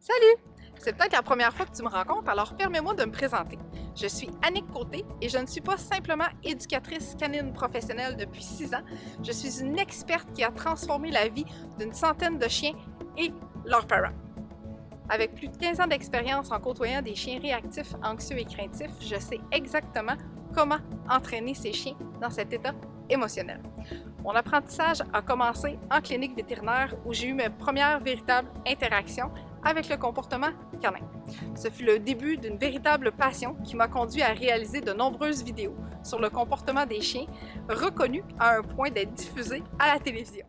Salut! C'est peut-être la première fois que tu me rencontres, alors permets-moi de me présenter. Je suis Annick Côté et je ne suis pas simplement éducatrice canine professionnelle depuis 6 ans. Je suis une experte qui a transformé la vie d'une centaine de chiens et leurs parents. Avec plus de 15 ans d'expérience en côtoyant des chiens réactifs, anxieux et craintifs, je sais exactement comment entraîner ces chiens dans cet état émotionnel. Mon apprentissage a commencé en clinique vétérinaire où j'ai eu mes premières véritables interactions avec le comportement canin. Ce fut le début d'une véritable passion qui m'a conduit à réaliser de nombreuses vidéos sur le comportement des chiens, reconnues à un point d'être diffusées à la télévision.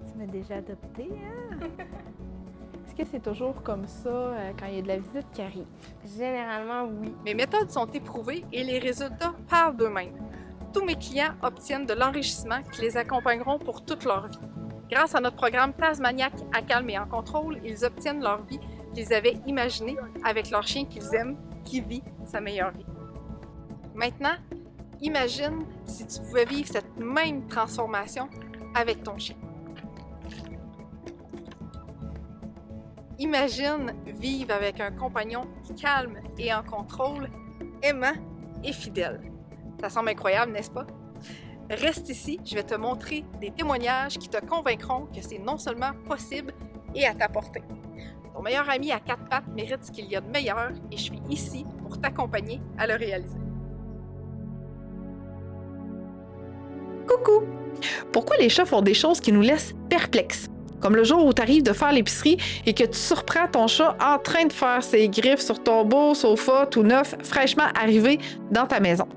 Tu m'as déjà adopté, hein? Est-ce que c'est toujours comme ça quand il y a de la visite qui arrive? Généralement, oui. Mes méthodes sont éprouvées et les résultats parlent d'eux-mêmes. Tous mes clients obtiennent de l'enrichissement qui les accompagneront pour toute leur vie. Grâce à notre programme Tasmaniac à calme et en contrôle, ils obtiennent leur vie qu'ils avaient imaginée avec leur chien qu'ils aiment, qui vit sa meilleure vie. Maintenant, imagine si tu pouvais vivre cette même transformation avec ton chien. Imagine vivre avec un compagnon calme et en contrôle, aimant et fidèle. Ça semble incroyable, n'est-ce pas? Reste ici, je vais te montrer des témoignages qui te convaincront que c'est non seulement possible et à ta portée. Ton meilleur ami à 4 pattes mérite ce qu'il y a de meilleur et je suis ici pour t'accompagner à le réaliser. Coucou! Pourquoi les chats font des choses qui nous laissent perplexes? Comme le jour où tu arrives de faire l'épicerie et que tu surprends ton chat en train de faire ses griffes sur ton beau sofa tout neuf, fraîchement arrivé dans ta maison.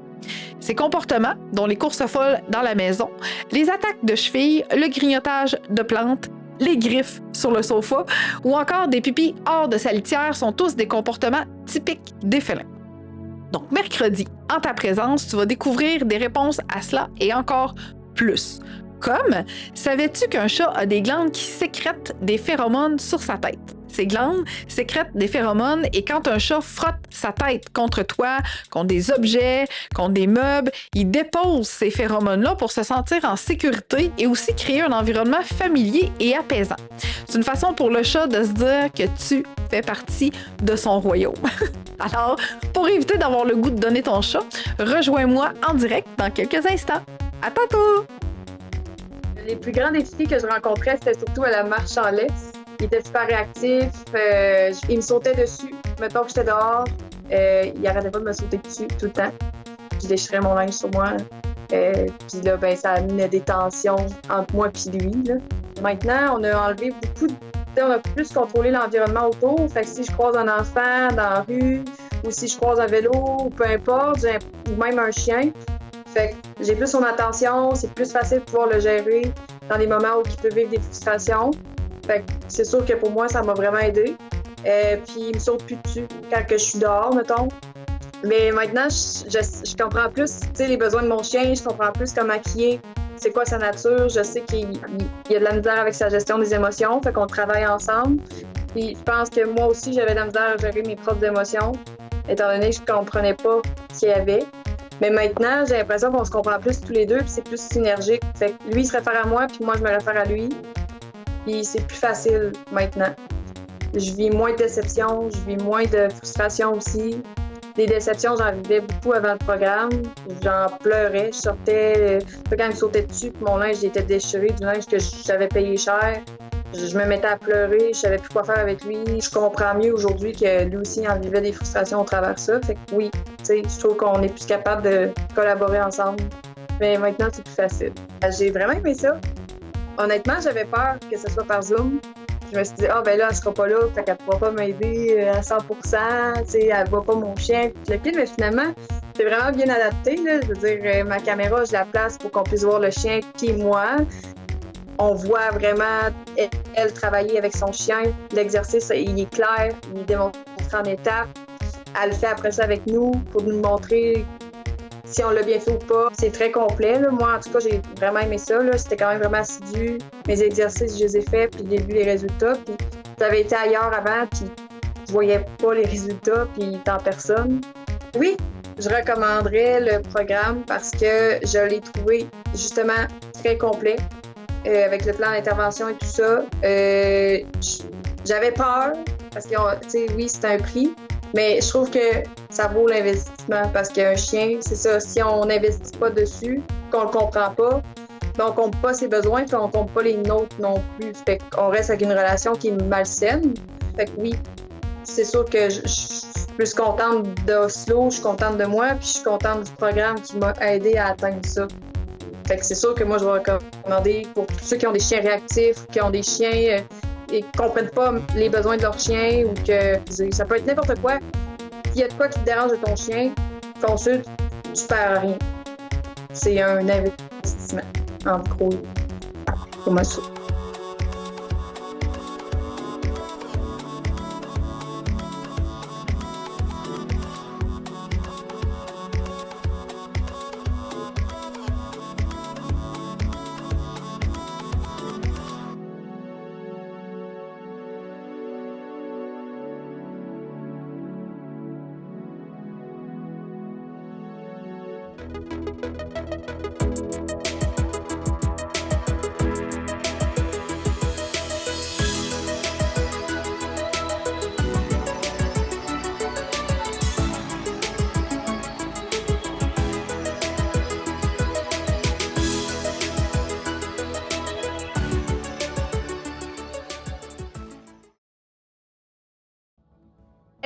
Ces comportements, dont les courses folles dans la maison, les attaques de chevilles, le grignotage de plantes, les griffes sur le sofa ou encore des pipis hors de sa litière sont tous des comportements typiques des félins. Donc, mercredi, en ta présence, tu vas découvrir des réponses à cela et encore plus. Comme, savais-tu qu'un chat a des glandes qui sécrètent des phéromones sur sa tête? Ces glandes sécrètent des phéromones et quand un chat frotte sa tête contre toi, contre des objets, contre des meubles, il dépose ces phéromones-là pour se sentir en sécurité et aussi créer un environnement familier et apaisant. C'est une façon pour le chat de se dire que tu fais partie de son royaume. Alors, pour éviter d'avoir le goût de donner ton chat, rejoins-moi en direct dans quelques instants. À tantôt! Les plus grands défis que je rencontrais, c'était surtout à la marche en laisse. Il était super réactif, il me sautait dessus. Mettons que j'étais dehors, il arrêtait pas de me sauter dessus tout le temps. Je déchirais mon linge sur moi. Puis là, ben, ça amenait des tensions entre moi et lui. Là. Maintenant, on a enlevé beaucoup on a plus contrôlé l'environnement autour. Fait que si je croise un enfant dans la rue, ou si je croise un vélo, ou peu importe, ou même un chien, fait que j'ai plus son attention, c'est plus facile de pouvoir le gérer dans des moments où il peut vivre des frustrations. Fait que c'est sûr que pour moi, ça m'a vraiment aidé. Puis il me saute plus dessus quand que je suis dehors, mettons. Mais maintenant, je comprends plus les besoins de mon chien, je comprends plus comment il est, c'est quoi sa nature. Je sais qu'il a de la misère avec sa gestion des émotions, fait qu'on travaille ensemble. Puis je pense que moi aussi, j'avais de la misère à gérer mes propres émotions, étant donné que je comprenais pas ce qu'il y avait. Mais maintenant, j'ai l'impression qu'on se comprend plus tous les deux, puis c'est plus synergique. Fait que lui, il se réfère à moi, puis moi, je me réfère à lui. Puis c'est plus facile maintenant. Je vis moins de déceptions, je vis moins de frustration aussi. Des déceptions, j'en vivais beaucoup avant le programme. J'en pleurais, je sortais. Quand il me sautait dessus, puis mon linge était déchiré, du linge que j'avais payé cher. Je me mettais à pleurer, je savais plus quoi faire avec lui. Je comprends mieux aujourd'hui que lui aussi en vivait des frustrations au travers de ça. Fait que oui, je trouve qu'on est plus capable de collaborer ensemble. Mais maintenant, c'est plus facile. J'ai vraiment aimé ça. Honnêtement, j'avais peur que ce soit par Zoom. Je me suis dit, ben là, elle sera pas là, fait qu'elle pourra pas m'aider à 100%, elle voit pas mon chien. Mais finalement, c'est vraiment bien adapté, là. Je veux dire, ma caméra, je la place pour qu'on puisse voir le chien puis moi. On voit vraiment elle travailler avec son chien. L'exercice, il est clair, il est démontré en étapes. Elle le fait après ça avec nous pour nous montrer si on l'a bien fait ou pas. C'est très complet. Là. Moi, en tout cas, j'ai vraiment aimé ça. Là. C'était quand même vraiment assidu. Mes exercices, je les ai faits, puis j'ai vu les résultats. Puis j'avais été ailleurs avant, puis je voyais pas les résultats, puis il était en personne. Oui, je recommanderais le programme parce que je l'ai trouvé justement très complet avec le plan d'intervention et tout ça. J'avais peur parce que, tu sais, oui, c'est un prix, mais je trouve que ça vaut l'investissement parce qu'un chien, c'est ça, si on n'investit pas dessus, qu'on le comprend pas, ben on compte pas ses besoins, puis on compte pas les nôtres non plus. Fait qu'on reste avec une relation qui est malsaine. Fait que oui, c'est sûr que je suis plus contente d'Oslo, je suis contente de moi, puis je suis contente du programme qui m'a aidé à atteindre ça. Fait que c'est sûr que moi, je vais recommander pour tous ceux qui ont des chiens réactifs ou qui ont des chiens et qui comprennent pas les besoins de leur chien ou que ça peut être n'importe quoi. S'il y a de quoi qui te dérange de ton chien, consulte, tu perds rien. C'est un investissement, en gros, pour moi, ça.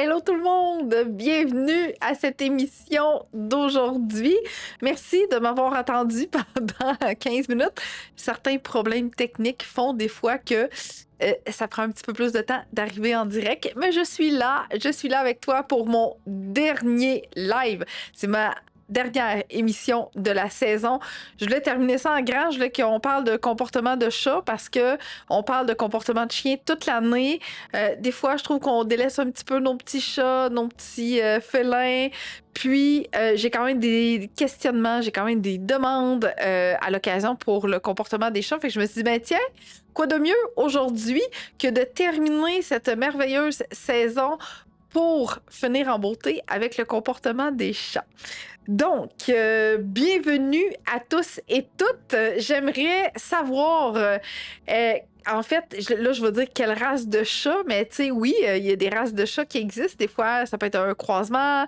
Hello tout le monde! Bienvenue à cette émission d'aujourd'hui. Merci de m'avoir attendu pendant 15 minutes. Certains problèmes techniques font des fois que ça prend un petit peu plus de temps d'arriver en direct, mais je suis là avec toi pour mon dernier live. C'est ma dernière émission de la saison. Je voulais terminer ça en grand. Je voulais qu'on parle de comportement de chat parce que on parle de comportement de chien toute l'année. Des fois, je trouve qu'on délaisse un petit peu nos petits chats, nos petits félins. Puis, j'ai quand même des questionnements, j'ai quand même des demandes à l'occasion pour le comportement des chats. Fait que je me suis dit, ben tiens, quoi de mieux aujourd'hui que de terminer cette merveilleuse saison pour finir en beauté avec le comportement des chats. Donc, bienvenue à tous et toutes. J'aimerais savoir, en fait, là, je vais dire quelle race de chat, mais tu sais, oui, il y a des races de chats qui existent. Des fois, ça peut être un croisement,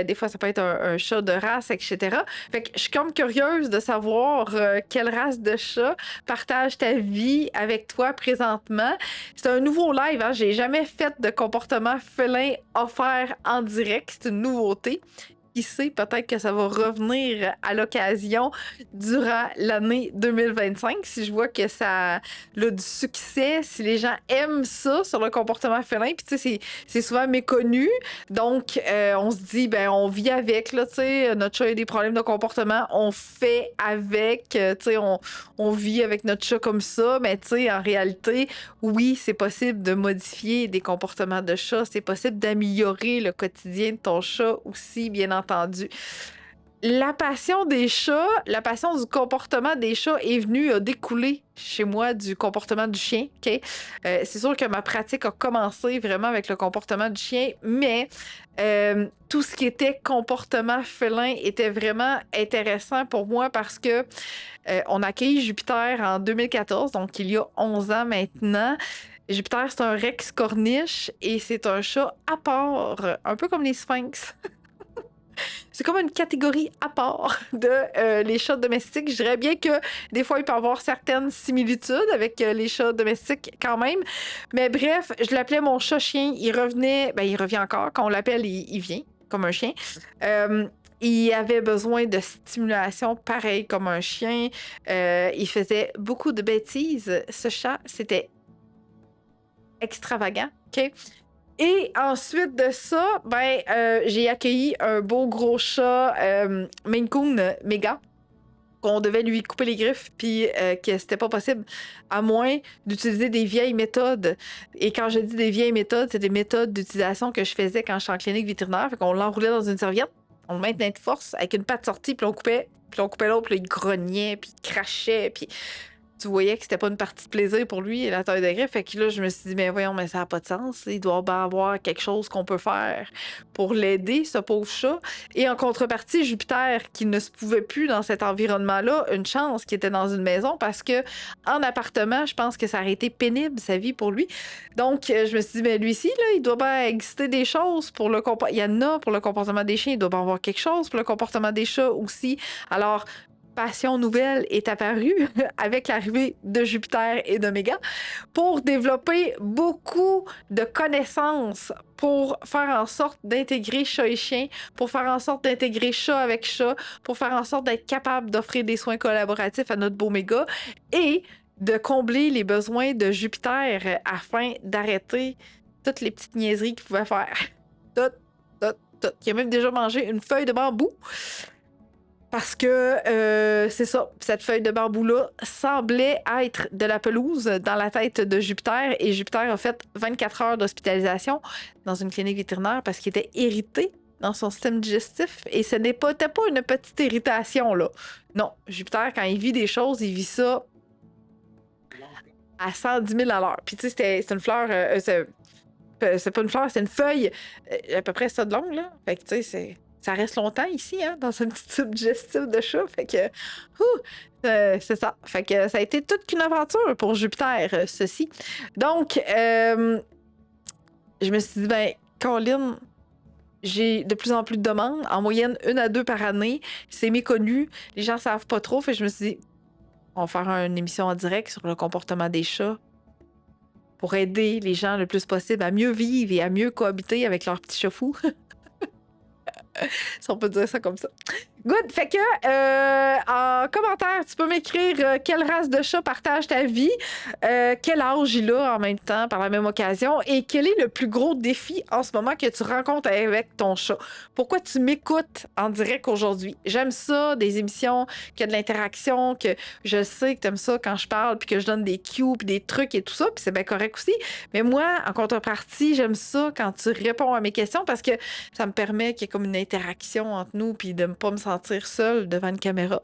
des fois, ça peut être un chat de race, etc. Fait que je suis comme curieuse de savoir quelle race de chat partage ta vie avec toi présentement. C'est un nouveau live, hein? J'ai jamais fait de comportement félin offert en direct. C'est une nouveauté. Qui sait, peut-être que ça va revenir à l'occasion durant l'année 2025 si je vois que ça a du succès, si les gens aiment ça sur le comportement félin. Puis tu sais, c'est souvent méconnu. Donc, on se dit, ben on vit avec, là, tu sais, notre chat a des problèmes de comportement, on fait avec, tu sais, on vit avec notre chat comme ça. Mais tu sais, en réalité, oui, c'est possible de modifier des comportements de chat, c'est possible d'améliorer le quotidien de ton chat aussi, bien entendu. La passion des chats, la passion du comportement des chats est venue découler chez moi du comportement du chien. Okay? C'est sûr que ma pratique a commencé vraiment avec le comportement du chien, mais tout ce qui était comportement félin était vraiment intéressant pour moi parce que on a accueilli Jupiter en 2014, donc il y a 11 ans maintenant. Jupiter, c'est un Rex corniche et c'est un chat à part, un peu comme les sphinx. C'est comme une catégorie à part de les chats domestiques. Je dirais bien que des fois, il peut y avoir certaines similitudes avec les chats domestiques quand même. Mais bref, je l'appelais mon chat-chien. Il revenait, ben il revient encore. Quand on l'appelle, il vient comme un chien. Il avait besoin de stimulation pareil comme un chien. Il faisait beaucoup de bêtises. Ce chat, c'était extravagant. OK? Et ensuite de ça, j'ai accueilli un beau gros chat Maine Coon méga qu'on devait lui couper les griffes puis que c'était pas possible à moins d'utiliser des vieilles méthodes. Et quand je dis des vieilles méthodes, c'est des méthodes d'utilisation que je faisais quand je suis en clinique vétérinaire. Fait qu'on l'enroulait dans une serviette, on le maintenait de force avec une patte sortie puis on coupait l'autre, puis il grognait, puis il crachait, puis tu voyais que c'était pas une partie de plaisir pour lui, la taille de griffe. Fait que là, je me suis dit, mais voyons, mais ça n'a pas de sens. Il doit bien avoir quelque chose qu'on peut faire pour l'aider, ce pauvre chat. Et en contrepartie, Jupiter, qui ne se pouvait plus dans cet environnement-là, une chance qu'il était dans une maison parce que en appartement, je pense que ça aurait été pénible, sa vie, pour lui. Donc, je me suis dit, mais lui-ci, là, il doit bien exister des choses pour le comportement. Il y en a pour le comportement des chiens, il doit bien avoir quelque chose pour le comportement des chats aussi. Alors, passion nouvelle est apparue avec l'arrivée de Jupiter et d'Oméga pour développer beaucoup de connaissances pour faire en sorte d'intégrer chat et chien, pour faire en sorte d'intégrer chat avec chat, pour faire en sorte d'être capable d'offrir des soins collaboratifs à notre beau méga et de combler les besoins de Jupiter afin d'arrêter toutes les petites niaiseries qu'il pouvait faire. Tout. Il a même déjà mangé une feuille de bambou. Parce que c'est ça, cette feuille de bambou-là semblait être de la pelouse dans la tête de Jupiter et Jupiter a fait 24 heures d'hospitalisation dans une clinique vétérinaire parce qu'il était irrité dans son système digestif et ce n'était pas une petite irritation, là. Non, Jupiter, quand il vit des choses, il vit ça à 110 000 à l'heure. Puis tu sais, c'est une fleur... c'est pas une fleur, c'est une feuille à peu près ça de longue, là. Fait que tu sais, ça reste longtemps ici, hein, dans un petit tube digestif de chat. Fait que, c'est ça. Fait que ça a été toute qu'une aventure pour Jupiter, ceci. Donc, je me suis dit, ben, Colin, j'ai de plus en plus de demandes. En moyenne, 1 à 2 par année. C'est méconnu. Les gens savent pas trop. Fait que je me suis dit, on va faire une émission en direct sur le comportement des chats pour aider les gens le plus possible à mieux vivre et à mieux cohabiter avec leurs petits chats fous. Si on peut dire ça comme ça. Good. Fait que, en commentaire, tu peux m'écrire quelle race de chat partage ta vie, quel âge il a en même temps par la même occasion et quel est le plus gros défi en ce moment que tu rencontres avec ton chat. Pourquoi tu m'écoutes en direct aujourd'hui? J'aime ça, des émissions, qu'il y a de l'interaction, que je sais que tu aimes ça quand je parle puis que je donne des cues puis des trucs et tout ça, puis c'est bien correct aussi. Mais moi, en contrepartie, j'aime ça quand tu réponds à mes questions parce que ça me permet qu'il y ait comme une interaction entre nous puis de ne pas me sentir seule devant une caméra.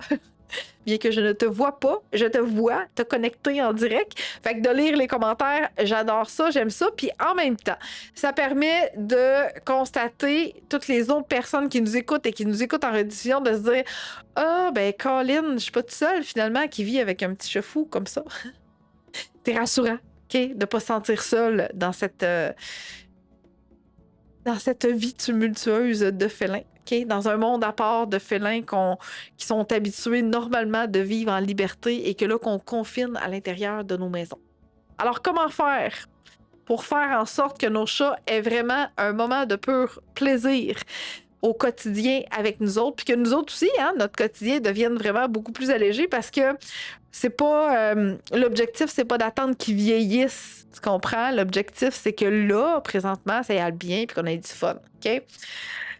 Bien que je ne te vois pas, je te vois te connecter en direct. Fait que de lire les commentaires, j'adore ça, j'aime ça. Puis en même temps, ça permet de constater toutes les autres personnes qui nous écoutent et qui nous écoutent en rediffusion, de se dire « Ah, ben Colin, je suis pas toute seule finalement qui vit avec un petit chat fou comme ça. » C'est rassurant, OK? De pas se sentir seule dans cette vie tumultueuse de félins. Okay? Dans un monde à part de félins qui sont habitués normalement de vivre en liberté et que là, qu'on confine à l'intérieur de nos maisons. Alors, comment faire pour faire en sorte que nos chats aient vraiment un moment de pur plaisir au quotidien avec nous autres, puis que nous autres aussi, hein, notre quotidien devienne vraiment beaucoup plus allégé parce que c'est pas... l'objectif, c'est pas d'attendre qu'ils vieillissent, tu comprends? L'objectif, c'est que là, présentement, ça aille bien puis qu'on ait du fun, OK?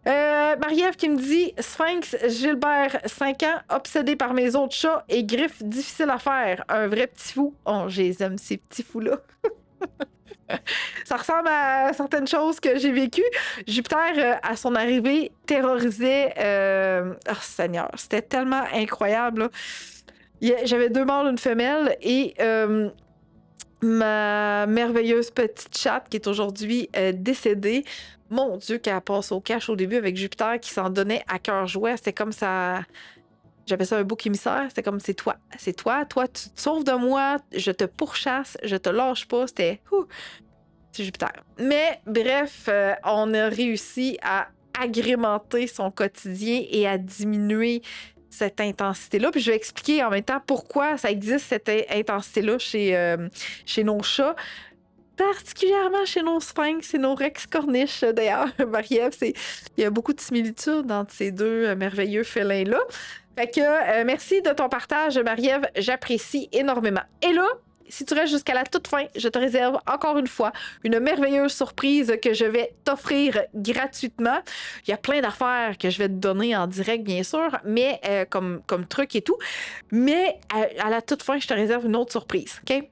Marie-Ève qui me dit Sphinx, Gilbert, 5 ans, obsédé par mes autres chats et griffes difficiles à faire. Un vrai petit fou. Oh, je les aime, ces petits fous-là. Ça ressemble à certaines choses que j'ai vécues. Jupiter, à son arrivée, terrorisait. Oh, Seigneur, c'était tellement incroyable. J'avais 2 mâles, une femelle et. Ma merveilleuse petite chatte qui est aujourd'hui décédée. Mon Dieu, qu'elle passe au cash au début avec Jupiter qui s'en donnait à cœur joie. C'était comme ça. J'appelle ça un bouc émissaire. C'était comme c'est toi. Toi, tu te sauves de moi, je te pourchasse, je te lâche pas. C'était. C'est Jupiter. Mais bref, on a réussi à agrémenter son quotidien et à diminuer cette intensité-là. Puis je vais expliquer en même temps pourquoi ça existe, cette intensité-là chez nos chats. Particulièrement chez nos sphinx et nos rex corniches, d'ailleurs. Marie-Ève, il y a beaucoup de similitudes entre ces 2 merveilleux félins-là. Fait que merci de ton partage, Marie-Ève. J'apprécie énormément. Et là, si tu restes jusqu'à la toute fin, je te réserve encore une fois une merveilleuse surprise que je vais t'offrir gratuitement. Il y a plein d'affaires que je vais te donner en direct, bien sûr, mais comme truc et tout. Mais à la toute fin, je te réserve une autre surprise, OK?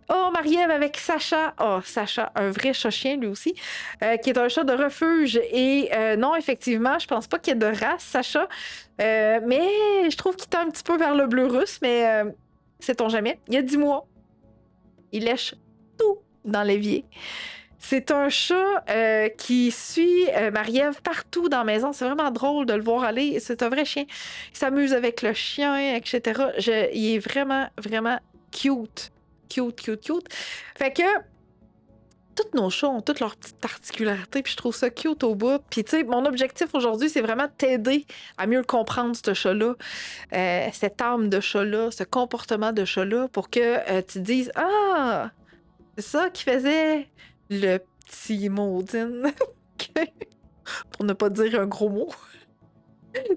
Oh, Marie-Ève avec Sacha. Oh, Sacha, un vrai chat-chien lui aussi, qui est un chat de refuge. Et non, effectivement, je pense pas qu'il y ait de race, Sacha. Mais je trouve qu'il est un petit peu vers le bleu russe, mais sait-on jamais. Il y a 10 mois. Il lèche tout dans l'évier. C'est un chat qui suit Marie-Ève partout dans la maison. C'est vraiment drôle de le voir aller. C'est un vrai chien. Il s'amuse avec le chien, etc. Il est vraiment, vraiment cute. Cute. Fait que tous nos chats ont toutes leurs petites particularités, puis je trouve ça cute au bout. Puis tu sais, mon objectif aujourd'hui, c'est vraiment de t'aider à mieux comprendre ce chat-là, cette âme de chat-là, ce comportement de chat-là, pour que tu te dises « Ah! C'est ça qui faisait... » le petit Maudine, pour ne pas dire un gros mot.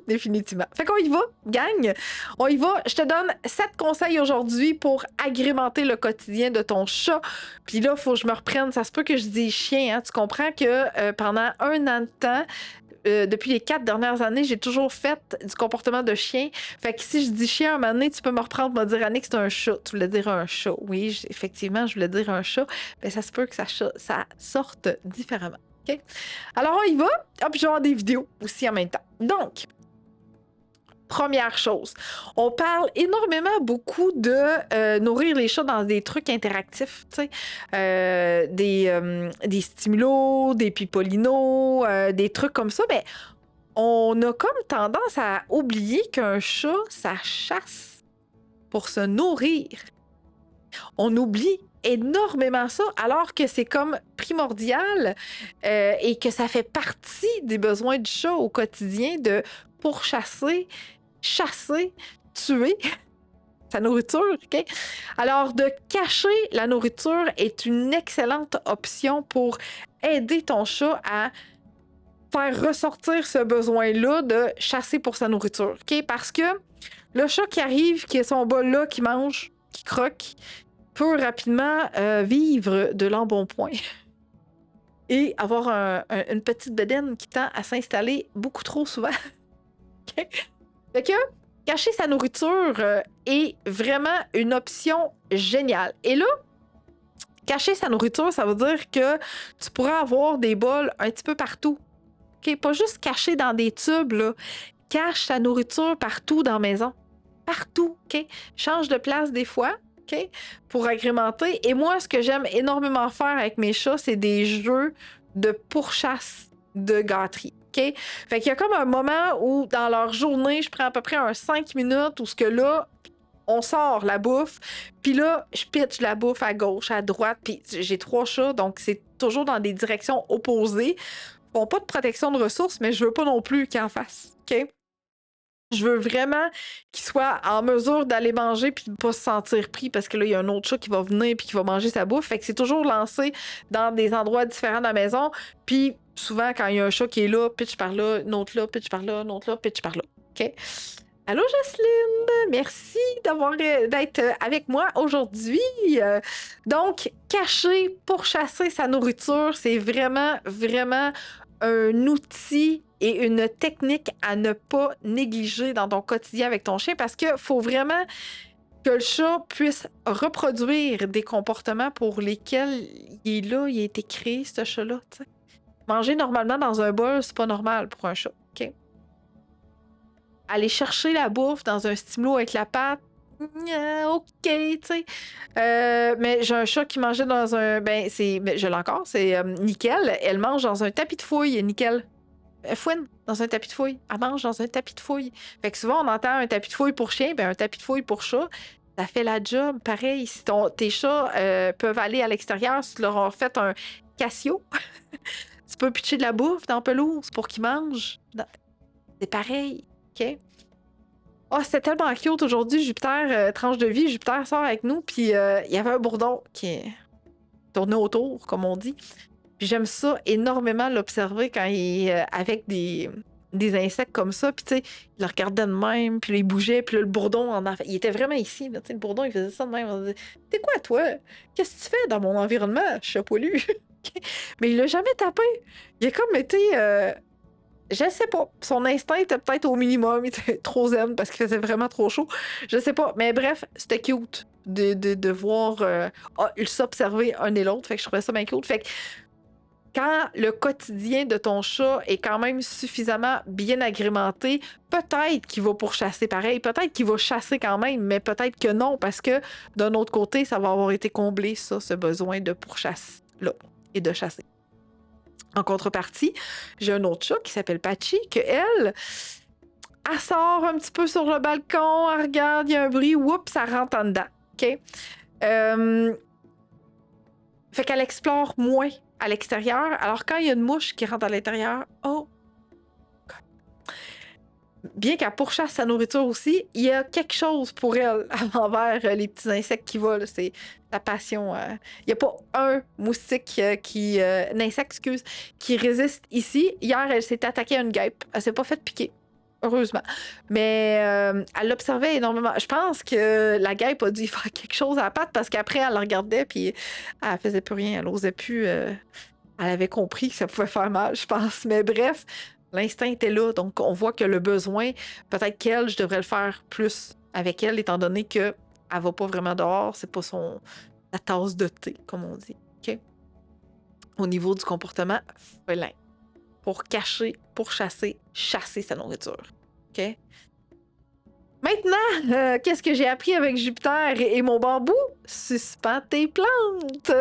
Définitivement. Fait qu'on y va, gang. On y va. Je te donne 7 conseils aujourd'hui pour agrémenter le quotidien de ton chat. Puis là, il faut que je me reprenne. Ça se peut que je dise chien. Hein? Tu comprends que pendant 1 an de temps, depuis les 4 dernières années, j'ai toujours fait du comportement de chien. Fait que si je dis chien un moment donné, tu peux me reprendre, me dire Annick, c'est un chat. Tu voulais dire un chat. Oui, effectivement, je voulais dire un chat. Mais ça se peut que ça sorte différemment. OK? Alors, on y va. Ah, puis je vais avoir des vidéos aussi en même temps. Donc, première chose, on parle beaucoup de nourrir les chats dans des trucs interactifs, tu sais, des stimulos, des pipolinos, des trucs comme ça, mais on a comme tendance à oublier qu'un chat, ça chasse pour se nourrir. On oublie énormément ça, alors que c'est comme primordial et que ça fait partie des besoins du chat au quotidien de pourchasser, chasser, tuer sa nourriture, OK? Alors, de cacher la nourriture est une excellente option pour aider ton chat à faire ressortir ce besoin-là de chasser pour sa nourriture, OK? Parce que le chat qui arrive, qui a son bol là, qui mange, qui croque, peut rapidement vivre de l'embonpoint et avoir une petite bedaine qui tend à s'installer beaucoup trop souvent. Okay? Fait que cacher sa nourriture est vraiment une option géniale. Et là, cacher sa nourriture, ça veut dire que tu pourras avoir des bols un petit peu partout. Okay? Pas juste cacher dans des tubes, là. Cache ta nourriture partout dans la maison. Partout, OK? Change de place des fois. OK? Pour agrémenter. Et moi, ce que j'aime énormément faire avec mes chats, c'est des jeux de pourchasse de gâterie. OK? Fait qu'il y a comme un moment où, dans leur journée, je prends à peu près 5 minutes où ce que là, on sort la bouffe, puis là, je pitch la bouffe à gauche, à droite, puis j'ai 3 chats, donc c'est toujours dans des directions opposées. Ils n'ont pas de protection de ressources, mais je veux pas non plus qu'ils en fassent. OK? Je veux vraiment qu'il soit en mesure d'aller manger puis de ne pas se sentir pris parce que là, il y a un autre chat qui va venir puis qui va manger sa bouffe. Fait que c'est toujours lancé dans des endroits différents de la maison. Puis souvent, quand il y a un chat qui est là, pitch par là, un autre là, pitch par là, un autre là, pitch par là. OK? Allô, Jocelyne! Merci d'être avec moi aujourd'hui. Donc, cacher, pourchasser sa nourriture, c'est vraiment, vraiment un outil et une technique à ne pas négliger dans ton quotidien avec ton chien parce qu'il faut vraiment que le chat puisse reproduire des comportements pour lesquels il est là, il a été créé, ce chat-là. T'sais. Manger normalement dans un bol, c'est pas normal pour un chat. OK? Aller chercher la bouffe dans un stylo avec la patte, OK, tu sais. Mais j'ai un chat qui mangeait dans un... je l'ai encore, c'est Nickel. Elle mange dans un tapis de fouille, Nickel. Elle fouine dans un tapis de fouille. Elle mange dans un tapis de fouille. Fait que souvent, on entend un tapis de fouille pour chien, un tapis de fouille pour chat. Ça fait la job. Pareil, si tes chats peuvent aller à l'extérieur, si tu leur as fait un Casio, tu peux pitcher de la bouffe dans la pelouse pour qu'ils mangent. C'est pareil, OK? Oh, c'était tellement cute aujourd'hui. Jupiter, tranche de vie, Jupiter sort avec nous, puis il y avait un bourdon qui tournait autour, comme on dit. Puis j'aime ça énormément l'observer quand il est avec des insectes comme ça. Puis tu sais, il le regardait de même, puis là, il bougeait, puis là, le bourdon, il était vraiment ici. Là, le bourdon, il faisait ça de même. On disait, t'es quoi, toi? Qu'est-ce que tu fais dans mon environnement, chat poilu? Mais il l'a jamais tapé. Il a comme été... je sais pas. Son instinct était peut-être au minimum. Il était trop zen parce qu'il faisait vraiment trop chaud. Je sais pas. Mais bref, c'était cute de voir s'observer un et l'autre. Fait que je trouvais ça bien cute. Fait que Quand le quotidien de ton chat est quand même suffisamment bien agrémenté, peut-être qu'il va pourchasser pareil, peut-être qu'il va chasser quand même, mais peut-être que non, parce que d'un autre côté, ça va avoir été comblé, ça, ce besoin de pourchasse-là et de chasser. En contrepartie, j'ai un autre chat qui s'appelle Patchy, que elle sort un petit peu sur le balcon, elle regarde, il y a un bruit, oups, ça rentre en dedans. OK? Fait qu'elle explore moins à l'extérieur. Alors, quand il y a une mouche qui rentre à l'intérieur, oh! Bien qu'elle pourchasse sa nourriture aussi, il y a quelque chose pour elle envers les petits insectes qui volent. C'est sa passion. Il n'y a pas un moustique un insecte, excuse, qui résiste ici. Hier, elle s'est attaquée à une guêpe. Elle s'est pas faite piquer. Heureusement. Mais elle l'observait énormément. Je pense que la guêpe a dû faire quelque chose à la patte parce qu'après, elle la regardait puis elle faisait plus rien. Elle osait plus. Elle avait compris que ça pouvait faire mal, je pense. Mais bref, l'instinct était là. Donc, on voit que le besoin, peut-être qu'elle, je devrais le faire plus avec elle, étant donné qu'elle ne va pas vraiment dehors. C'est pas sa tasse de thé, comme on dit. OK? Au niveau du comportement félin. Pour cacher, pour chasser sa nourriture. OK? Maintenant, qu'est-ce que j'ai appris avec Jupiter et mon bambou? Suspends tes plantes!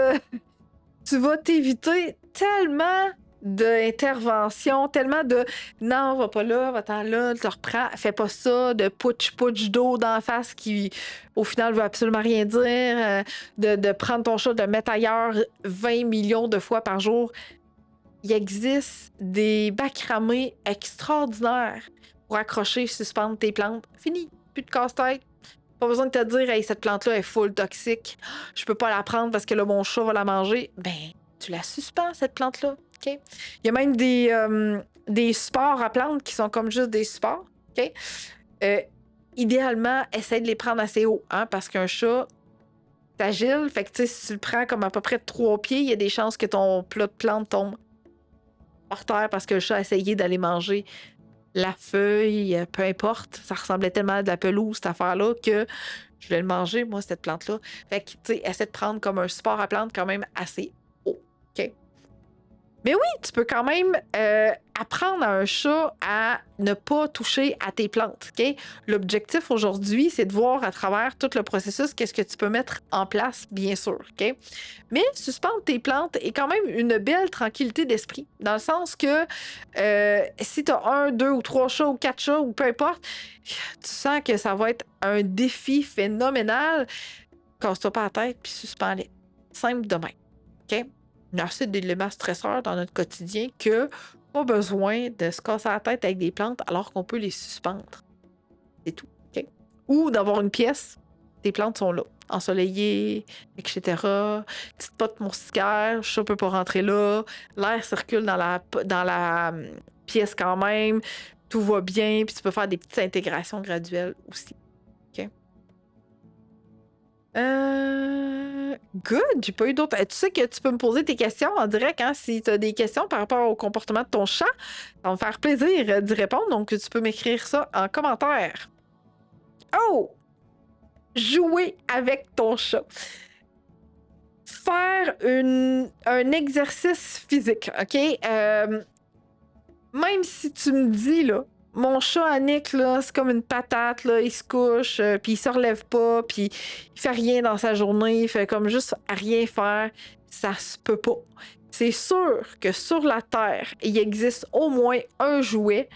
Tu vas t'éviter tellement d'interventions, tellement de non, va pas là, va-t'en là, te reprends, fais pas ça, de putsch d'eau d'en face qui, au final, veut absolument rien dire, de prendre ton chat, de le mettre ailleurs 20 millions de fois par jour. Il existe des macramés extraordinaires pour accrocher, suspendre tes plantes. Fini, plus de casse-tête. Pas besoin de te dire, hey, cette plante-là est full toxique. Je peux pas la prendre parce que là, mon chat va la manger. Ben, tu la suspends, cette plante-là. OK? Il y a même des supports à plantes qui sont comme juste des supports. OK? Idéalement, essaie de les prendre assez haut, hein, parce qu'un chat, c'est agile. Fait que, tu sais, si tu le prends comme à peu près 3 pieds, il y a des chances que ton plat de plante tombe par terre parce que le chat a essayé d'aller manger la feuille, peu importe. Ça ressemblait tellement à de la pelouse, cette affaire-là, que je voulais le manger, moi, cette plante-là. Fait que, tu sais, essaie de prendre comme un support à plante quand même assez haut. OK? Mais oui, tu peux quand même apprendre à un chat à ne pas toucher à tes plantes. OK? L'objectif aujourd'hui, c'est de voir à travers tout le processus qu'est-ce que tu peux mettre en place, bien sûr. OK? Mais suspendre tes plantes est quand même une belle tranquillité d'esprit. Dans le sens que si tu as 1, 2 ou 3 chats ou 4 chats ou peu importe, tu sens que ça va être un défi phénoménal. Casse-toi pas la tête puis suspends-les. Simple de même. OK? Il y a assez d'éléments stresseurs dans notre quotidien que pas besoin de se casser la tête avec des plantes alors qu'on peut les suspendre. C'est tout. OK? Ou d'avoir une pièce, tes plantes sont là, ensoleillées, etc. Petite pote moustiquaire, le chat peut pas rentrer là, l'air circule dans la pièce quand même, tout va bien, puis tu peux faire des petites intégrations graduelles aussi. OK? Good, j'ai pas eu d'autres. Tu sais que tu peux me poser tes questions en direct, hein, si tu as des questions par rapport au comportement de ton chat. Ça va me faire plaisir d'y répondre, donc tu peux m'écrire ça en commentaire. Oh! Jouer avec ton chat. Faire un exercice physique, OK? Même si tu me dis, là, mon chat Annick, là, c'est comme une patate, là, il se couche, puis il se relève pas, puis il fait rien dans sa journée, il fait comme juste à rien faire, ça se peut pas. C'est sûr que sur la Terre, il existe au moins un jouet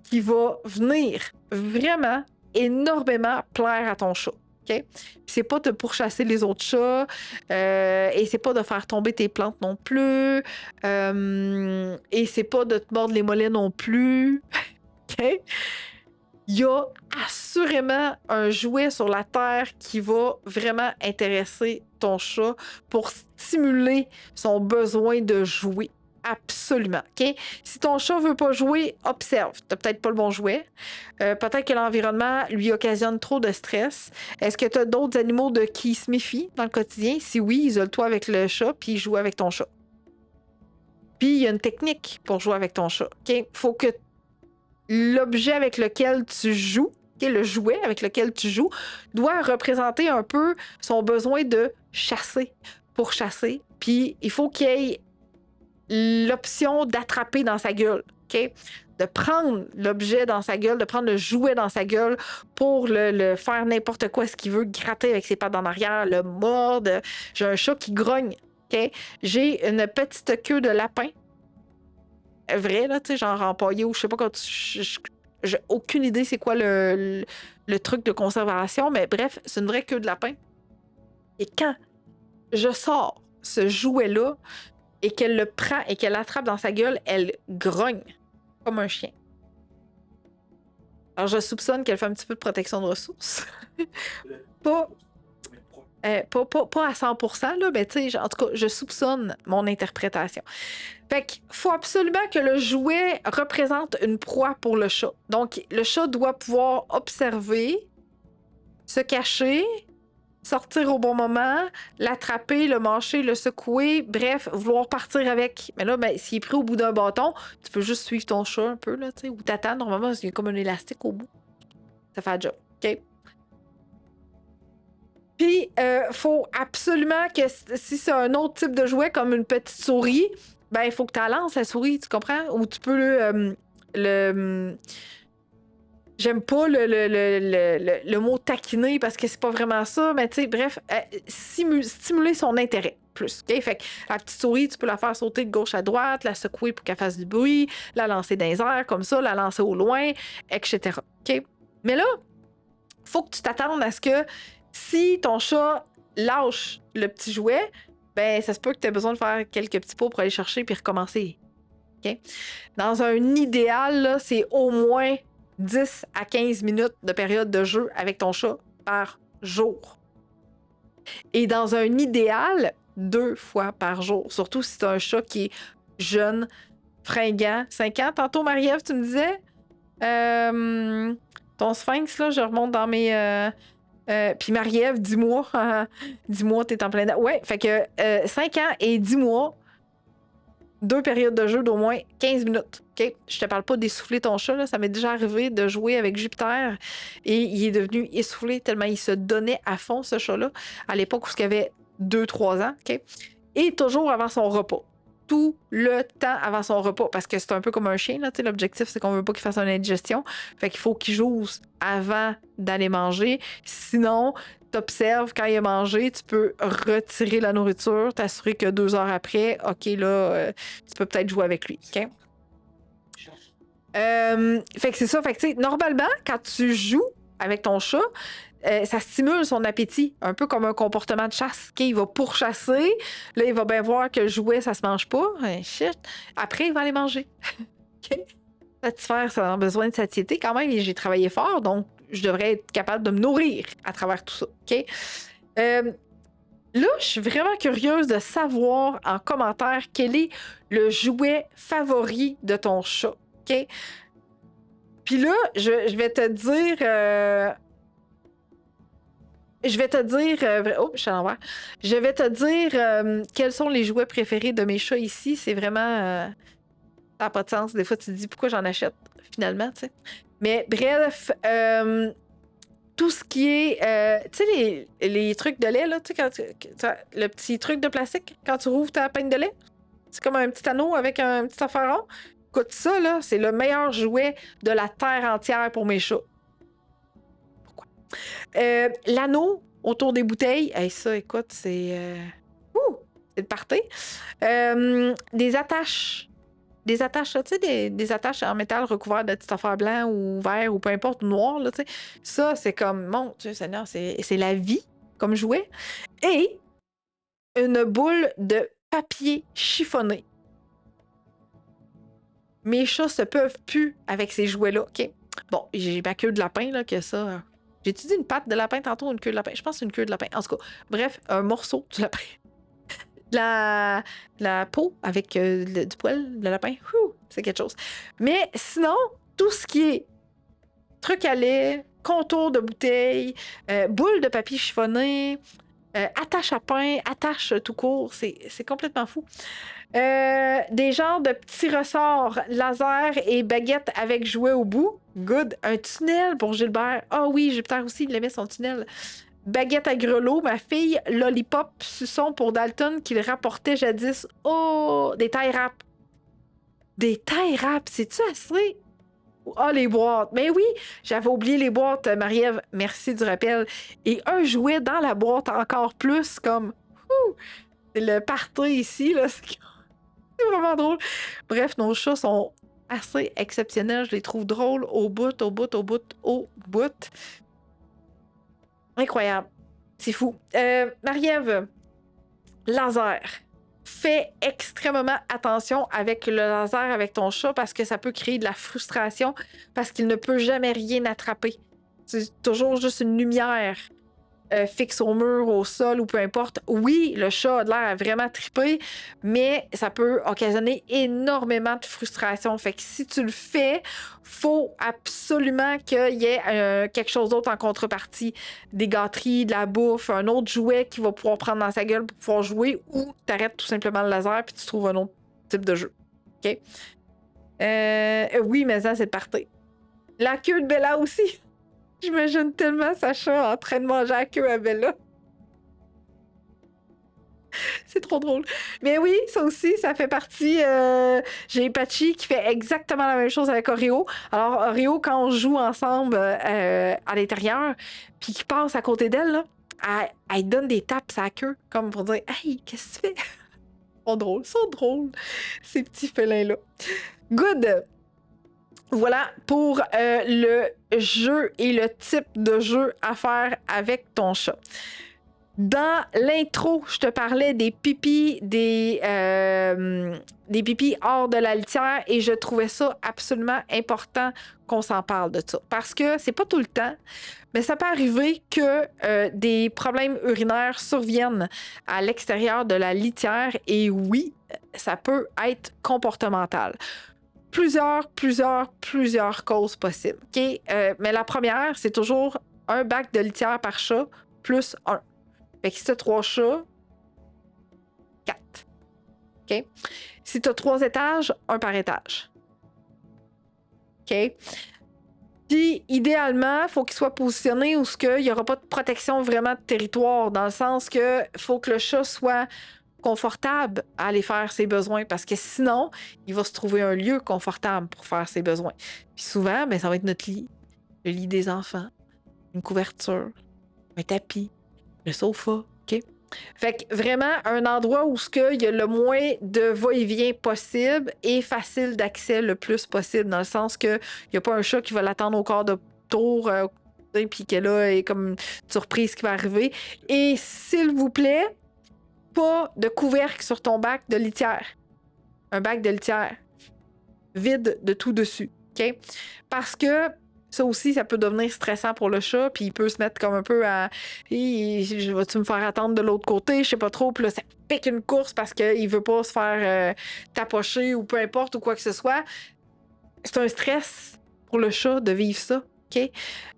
qui va venir vraiment énormément plaire à ton chat. OK? C'est pas de pourchasser les autres chats et c'est pas de faire tomber tes plantes non plus et c'est pas de te mordre les mollets non plus. OK? Il y a assurément un jouet sur la Terre qui va vraiment intéresser ton chat pour stimuler son besoin de jouer. Absolument. OK? Si ton chat veut pas jouer, observe. T'as peut-être pas le bon jouet. Peut-être que l'environnement lui occasionne trop de stress. Est-ce que tu as d'autres animaux de qui se méfient dans le quotidien? Si oui, isole-toi avec le chat puis joue avec ton chat. Puis il y a une technique pour jouer avec ton chat. OK? Faut que l'objet avec lequel tu joues, okay, le jouet avec lequel tu joues, doit représenter un peu son besoin de chasser, pour chasser. Puis il faut qu'il y ait l'option d'attraper dans sa gueule, OK? De prendre l'objet dans sa gueule, de prendre le jouet dans sa gueule pour le faire n'importe quoi, ce qu'il veut, gratter avec ses pattes en arrière, le mordre. J'ai un chat qui grogne, OK? J'ai une petite queue de lapin. Vrai, là, tu sais, genre empaillé ou je sais pas quand j'ai aucune idée c'est quoi le truc de conservation, mais bref, c'est une vraie queue de lapin. Et quand je sors ce jouet-là et qu'elle le prend et qu'elle l'attrape dans sa gueule, elle grogne comme un chien. Alors, je soupçonne qu'elle fait un petit peu de protection de ressources. pas à 100%, là, mais tu sais, en tout cas, je soupçonne mon interprétation. Fait qu'il faut absolument que le jouet représente une proie pour le chat. Donc, le chat doit pouvoir observer, se cacher, sortir au bon moment, l'attraper, le mâcher, le secouer, bref, vouloir partir avec. Mais là, ben, s'il est pris au bout d'un bâton, tu peux juste suivre ton chat un peu, là, tu sais, ou t'attends, normalement, parce qu'il y a comme un élastique au bout. Ça fait le job, OK? Puis, faut absolument que si c'est un autre type de jouet, comme une petite souris, ben, il faut que tu la lances, la souris, tu comprends? Ou tu peux j'aime pas le mot taquiner parce que c'est pas vraiment ça, mais tu sais, bref, stimuler son intérêt plus. OK? Fait que la petite souris, tu peux la faire sauter de gauche à droite, la secouer pour qu'elle fasse du bruit, la lancer dans les airs comme ça, la lancer au loin, etc. OK? Mais là, faut que tu t'attendes à ce que si ton chat lâche le petit jouet, ben ça se peut que tu aies besoin de faire quelques petits pas pour aller chercher puis recommencer. OK? Dans un idéal, là, c'est au moins 10 à 15 minutes de période de jeu avec ton chat par jour. Et dans un idéal, 2 fois par jour. Surtout si c'est un chat qui est jeune, fringant, 5 ans. Tantôt, Marie-Ève, tu me disais, ton sphinx, là, je remonte dans mes... puis Marie-Ève, 10 mois. 10 mois, t'es en plein... Ouais, fait que 5 ans et 10 mois, 2 périodes de jeu d'au moins 15 minutes. OK? Je te parle pas d'essouffler ton chat, là. Ça m'est déjà arrivé de jouer avec Jupiter et il est devenu essoufflé tellement il se donnait à fond, ce chat-là, à l'époque où il avait 2-3 ans. OK? Et toujours avant son repas. Tout le temps avant son repas, parce que c'est un peu comme un chien, là, tu sais, l'objectif, c'est qu'on veut pas qu'il fasse une indigestion. Fait qu'il faut qu'il jousse avant d'aller manger. Sinon, t'observes quand il a mangé, tu peux retirer la nourriture, t'assurer que 2 heures après, OK, là, tu peux peut-être jouer avec lui. OK? Fait que c'est ça. Fait que, tu sais, normalement, quand tu joues avec ton chat, ça stimule son appétit, un peu comme un comportement de chasse. Okay, il va pourchasser, là, il va bien voir que le jouet, ça se mange pas. Shit. Après, il va aller manger. Okay? Satisfaire son besoin de satiété. Quand même, j'ai travaillé fort, donc je devrais être capable de me nourrir à travers tout ça. Okay? Là, je suis vraiment curieuse de savoir en commentaire quel est le jouet favori de ton chat. OK? Puis là, je vais te dire... oh, je suis à l'envers. Je vais te dire quels sont les jouets préférés de mes chats ici. C'est vraiment... ça n'a pas de sens. Des fois, tu te dis pourquoi j'en achète, finalement, tu sais. Mais bref, tout ce qui est... tu sais, les trucs de lait, là, tu sais, le petit truc de plastique, quand tu rouvres ta peigne de lait, c'est comme un petit anneau avec un petit affaire rond. Écoute, ça, là, c'est le meilleur jouet de la terre entière pour mes chats. Pourquoi? L'anneau autour des bouteilles, hey, ça, écoute, c'est le party. Des attaches, tu sais, des attaches en métal recouvertes de petites affaires blancs ou verts ou peu importe, ou noir, là, tu sais. Ça, c'est comme, mon Dieu Seigneur, c'est la vie comme jouet. Et une boule de papier chiffonné. Mes chats se peuvent plus avec ces jouets-là, OK? Bon, j'ai ma queue de lapin, là, que ça... J'ai-tu dit une patte de lapin tantôt ou une queue de lapin? Je pense que c'est une queue de lapin. En tout cas, bref, un morceau du lapin. La peau avec du poil de lapin, c'est quelque chose. Mais sinon, tout ce qui est truc à lait, contour de bouteille, boule de papier chiffonné, attache à pain, attache tout court, c'est complètement fou. Des genres de petits ressorts laser et baguettes avec jouets au bout. Good. Un tunnel pour Gilbert. Ah oui, Jupiter aussi, il aimait son tunnel. Baguette à grelots, ma fille, Lollipop, suçon pour Dalton qu'il rapportait jadis. Oh, des tie wraps. Des tie wraps, c'est-tu assez? Ah, les boîtes. Mais oui, j'avais oublié les boîtes, Marie-Ève. Merci du rappel. Et un jouet dans la boîte encore plus, comme... C'est le party ici, là. C'est vraiment drôle. Bref, nos chats sont assez exceptionnels. Je les trouve drôles au bout, au bout, au bout, au bout. Incroyable. C'est fou. Marie-Ève, laser. Fais extrêmement attention avec le laser avec ton chat parce que ça peut créer de la frustration parce qu'il ne peut jamais rien attraper. C'est toujours juste une lumière fixe au mur, au sol ou peu importe. Oui, le chat a l'air vraiment trippé, mais ça peut occasionner énormément de frustration. Fait que si tu le fais, faut absolument qu'il y ait quelque chose d'autre en contrepartie. Des gâteries, de la bouffe, un autre jouet qu'il va pouvoir prendre dans sa gueule pour pouvoir jouer ou t'arrêtes tout simplement le laser puis tu trouves un autre type de jeu. OK? Oui, mais ça, c'est le party. La queue de Bella aussi. J'imagine tellement Sacha en train de manger la queue à Bella. C'est trop drôle. Mais oui, ça aussi, ça fait partie. J'ai Patchy qui fait exactement la même chose avec Oreo. Alors, Oreo, quand on joue ensemble à l'intérieur, puis qu'il passe à côté d'elle, là, elle donne des tapes à la queue, comme pour dire Hey, qu'est-ce que tu fais? Ils sont drôles, ces petits félins-là. Good! Voilà pour le jeu et le type de jeu à faire avec ton chat. Dans l'intro, je te parlais des pipis, des pipis hors de la litière et je trouvais ça absolument important qu'on s'en parle de ça. Parce que c'est pas tout le temps, mais ça peut arriver que des problèmes urinaires surviennent à l'extérieur de la litière et oui, ça peut être comportemental. Plusieurs causes possibles. Okay? Mais la première, c'est toujours un bac de litière par chat plus 1. Fait que si tu as 3 chats, 4. OK? Si tu as 3 étages, 1 par étage. OK? Puis, idéalement, il faut qu'il soit positionné où il n'y aura pas de protection vraiment de territoire, dans le sens que faut que le chat soit confortable à aller faire ses besoins parce que sinon, il va se trouver un lieu confortable pour faire ses besoins. Puis souvent, ben, ça va être notre lit, le lit des enfants, une couverture, un tapis, le sofa, OK? Fait que vraiment, un endroit où il y a le moins de va-et-vient possible et facile d'accès le plus possible, dans le sens que il n'y a pas un chat qui va l'attendre au quart de tour puis que là, il y a comme une surprise qui va arriver. Et s'il vous plaît, pas de couvercle sur ton bac de litière. Un bac de litière vide de tout dessus, OK? Parce que ça aussi, ça peut devenir stressant pour le chat, puis il peut se mettre comme un peu à hey, vas-tu me faire attendre de l'autre côté? Je sais pas trop, puis là, ça pique une course parce qu'il veut pas se faire tapocher ou peu importe ou quoi que ce soit. C'est un stress pour le chat de vivre ça. OK?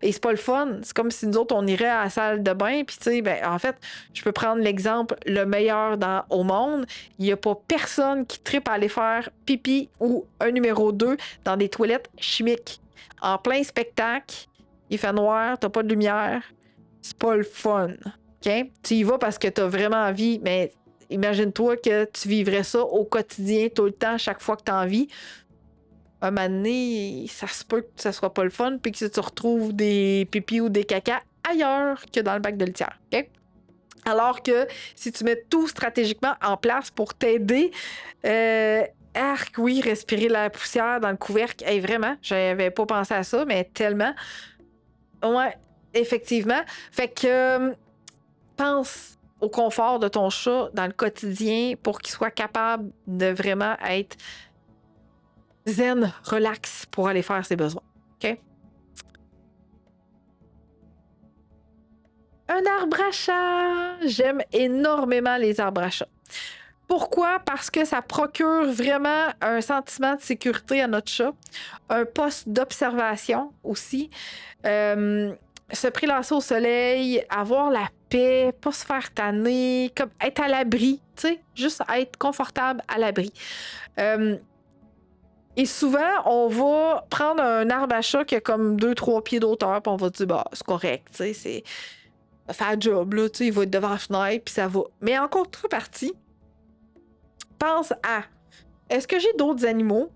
Et c'est pas le fun. C'est comme si nous autres, on irait à la salle de bain, puis tu sais, ben, en fait, je peux prendre l'exemple le meilleur au monde. Il n'y a pas personne qui trippe à aller faire pipi ou un numéro 2 dans des toilettes chimiques. En plein spectacle, il fait noir, t'as pas de lumière. C'est pas le fun. OK? Tu y vas parce que t'as vraiment envie, mais imagine-toi que tu vivrais ça au quotidien, tout le temps, chaque fois que t'as envie. Un moment donné, ça se peut que ça soit pas le fun, puis que tu retrouves des pipis ou des cacas ailleurs que dans le bac de litière. OK? Alors que si tu mets tout stratégiquement en place pour t'aider, oui, respirer la poussière dans le couvercle, hey, vraiment, j'avais pas pensé à ça, mais tellement. Ouais, effectivement. Fait que pense au confort de ton chat dans le quotidien pour qu'il soit capable de vraiment être zen, relax pour aller faire ses besoins. OK? Un arbre à chat! J'aime énormément les arbres à chat. Pourquoi? Parce que ça procure vraiment un sentiment de sécurité à notre chat. Un poste d'observation aussi. Se prélasser au soleil, avoir la paix, pas se faire tanner, comme être à l'abri, tu sais, juste être confortable à l'abri. Et souvent, on va prendre un arbre à chat qui a comme 2-3 pieds d'auteur, puis on va dire, bah, c'est correct, tu sais, faire la job, là, tu sais, il va être devant la fenêtre, puis ça va. Mais en contrepartie, pense à, est-ce que j'ai d'autres animaux?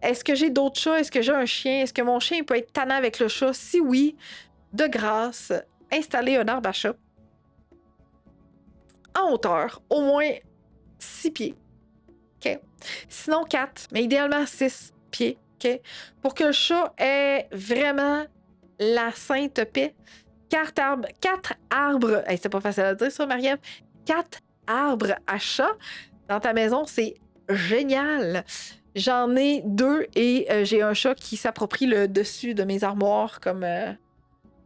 Est-ce que j'ai d'autres chats? Est-ce que j'ai un chien? Est-ce que mon chien peut être tannant avec le chat? Si oui, de grâce, installer un arbre à chat en hauteur, au moins 6 pieds. OK? Sinon 4, mais idéalement 6 pieds. OK? Pour que le chat ait vraiment la sainte paix. 4 arbres. Hey, c'est pas facile à dire ça, Marie-Ève. 4 arbres à chat dans ta maison, c'est génial. J'en ai 2 et j'ai un chat qui s'approprie le dessus de mes armoires comme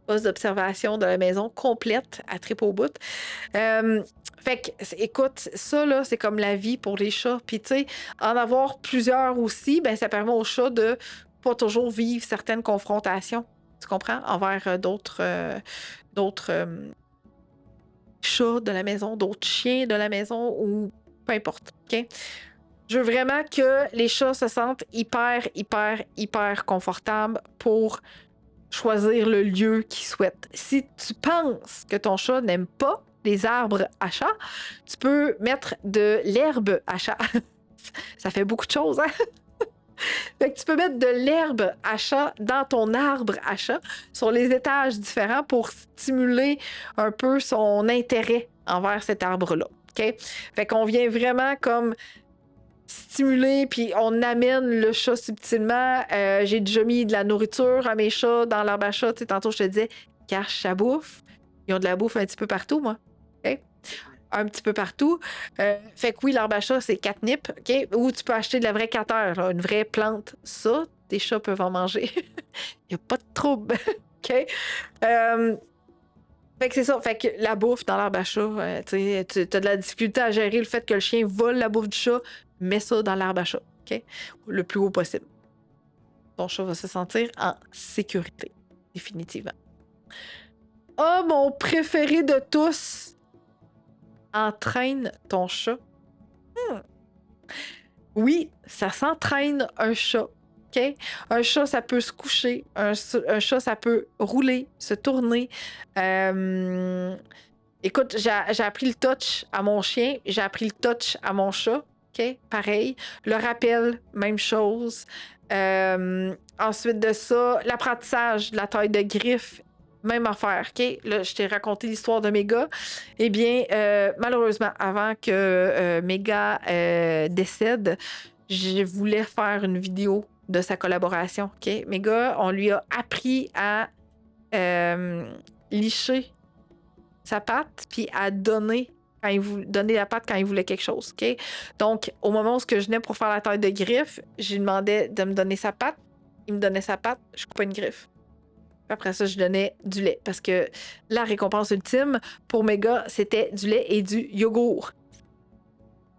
poste d'observation de la maison complète à trip au bout. Fait que, écoute, ça, là, c'est comme la vie pour les chats. Puis, tu sais, en avoir plusieurs aussi, ben, ça permet aux chats de pas toujours vivre certaines confrontations. Tu comprends? Envers d'autres chats de la maison, d'autres chiens de la maison ou peu importe. OK? Je veux vraiment que les chats se sentent hyper confortables pour choisir le lieu qu'ils souhaitent. Si tu penses que ton chat n'aime pas les arbres à chat, tu peux mettre de l'herbe à chat. Ça fait beaucoup de choses, hein? Fait que tu peux mettre de l'herbe à chat dans ton arbre à chat sur les étages différents pour stimuler un peu son intérêt envers cet arbre-là. OK? Fait qu'on vient vraiment comme stimuler, puis on amène le chat subtilement. J'ai déjà mis de la nourriture à mes chats dans l'arbre à chat. Tu sais, tantôt, je te disais, cache sa bouffe. Ils ont de la bouffe un petit peu partout, moi. OK? Un petit peu partout. Fait que oui, l'arbre à chat, c'est catnip. OK? Ou tu peux acheter de la vraie catère, là, une vraie plante. Ça, tes chats peuvent en manger. Il n'y a pas de trouble. OK? Fait que c'est ça. Fait que la bouffe dans l'arbre à chat, tu as de la difficulté à gérer le fait que le chien vole la bouffe du chat. Mets ça dans l'arbre à chat, OK? Le plus haut possible. Ton chat va se sentir en sécurité, définitivement. Oh, mon préféré de tous! Entraîne ton chat. Oui, ça s'entraîne un chat, OK? Un chat, ça peut se coucher. Un chat, ça peut rouler, se tourner. Écoute, j'ai appris le touch à mon chien. J'ai appris le touch à mon chat. OK? Pareil. Le rappel, même chose. Ensuite de ça, l'apprentissage de la taille de griffe, même affaire. OK? Là, je t'ai raconté l'histoire de Méga. Eh bien, malheureusement, avant que Méga décède, je voulais faire une vidéo de sa collaboration. OK? Méga, on lui a appris à licher sa patte puis à donner la patte quand il voulait quelque chose. OK? Donc, au moment où je venais pour faire la taille de griffe, je lui demandais de me donner sa patte. Il me donnait sa patte, je coupais une griffe. Puis après ça, je donnais du lait. Parce que la récompense ultime pour Méga, c'était du lait et du yogourt.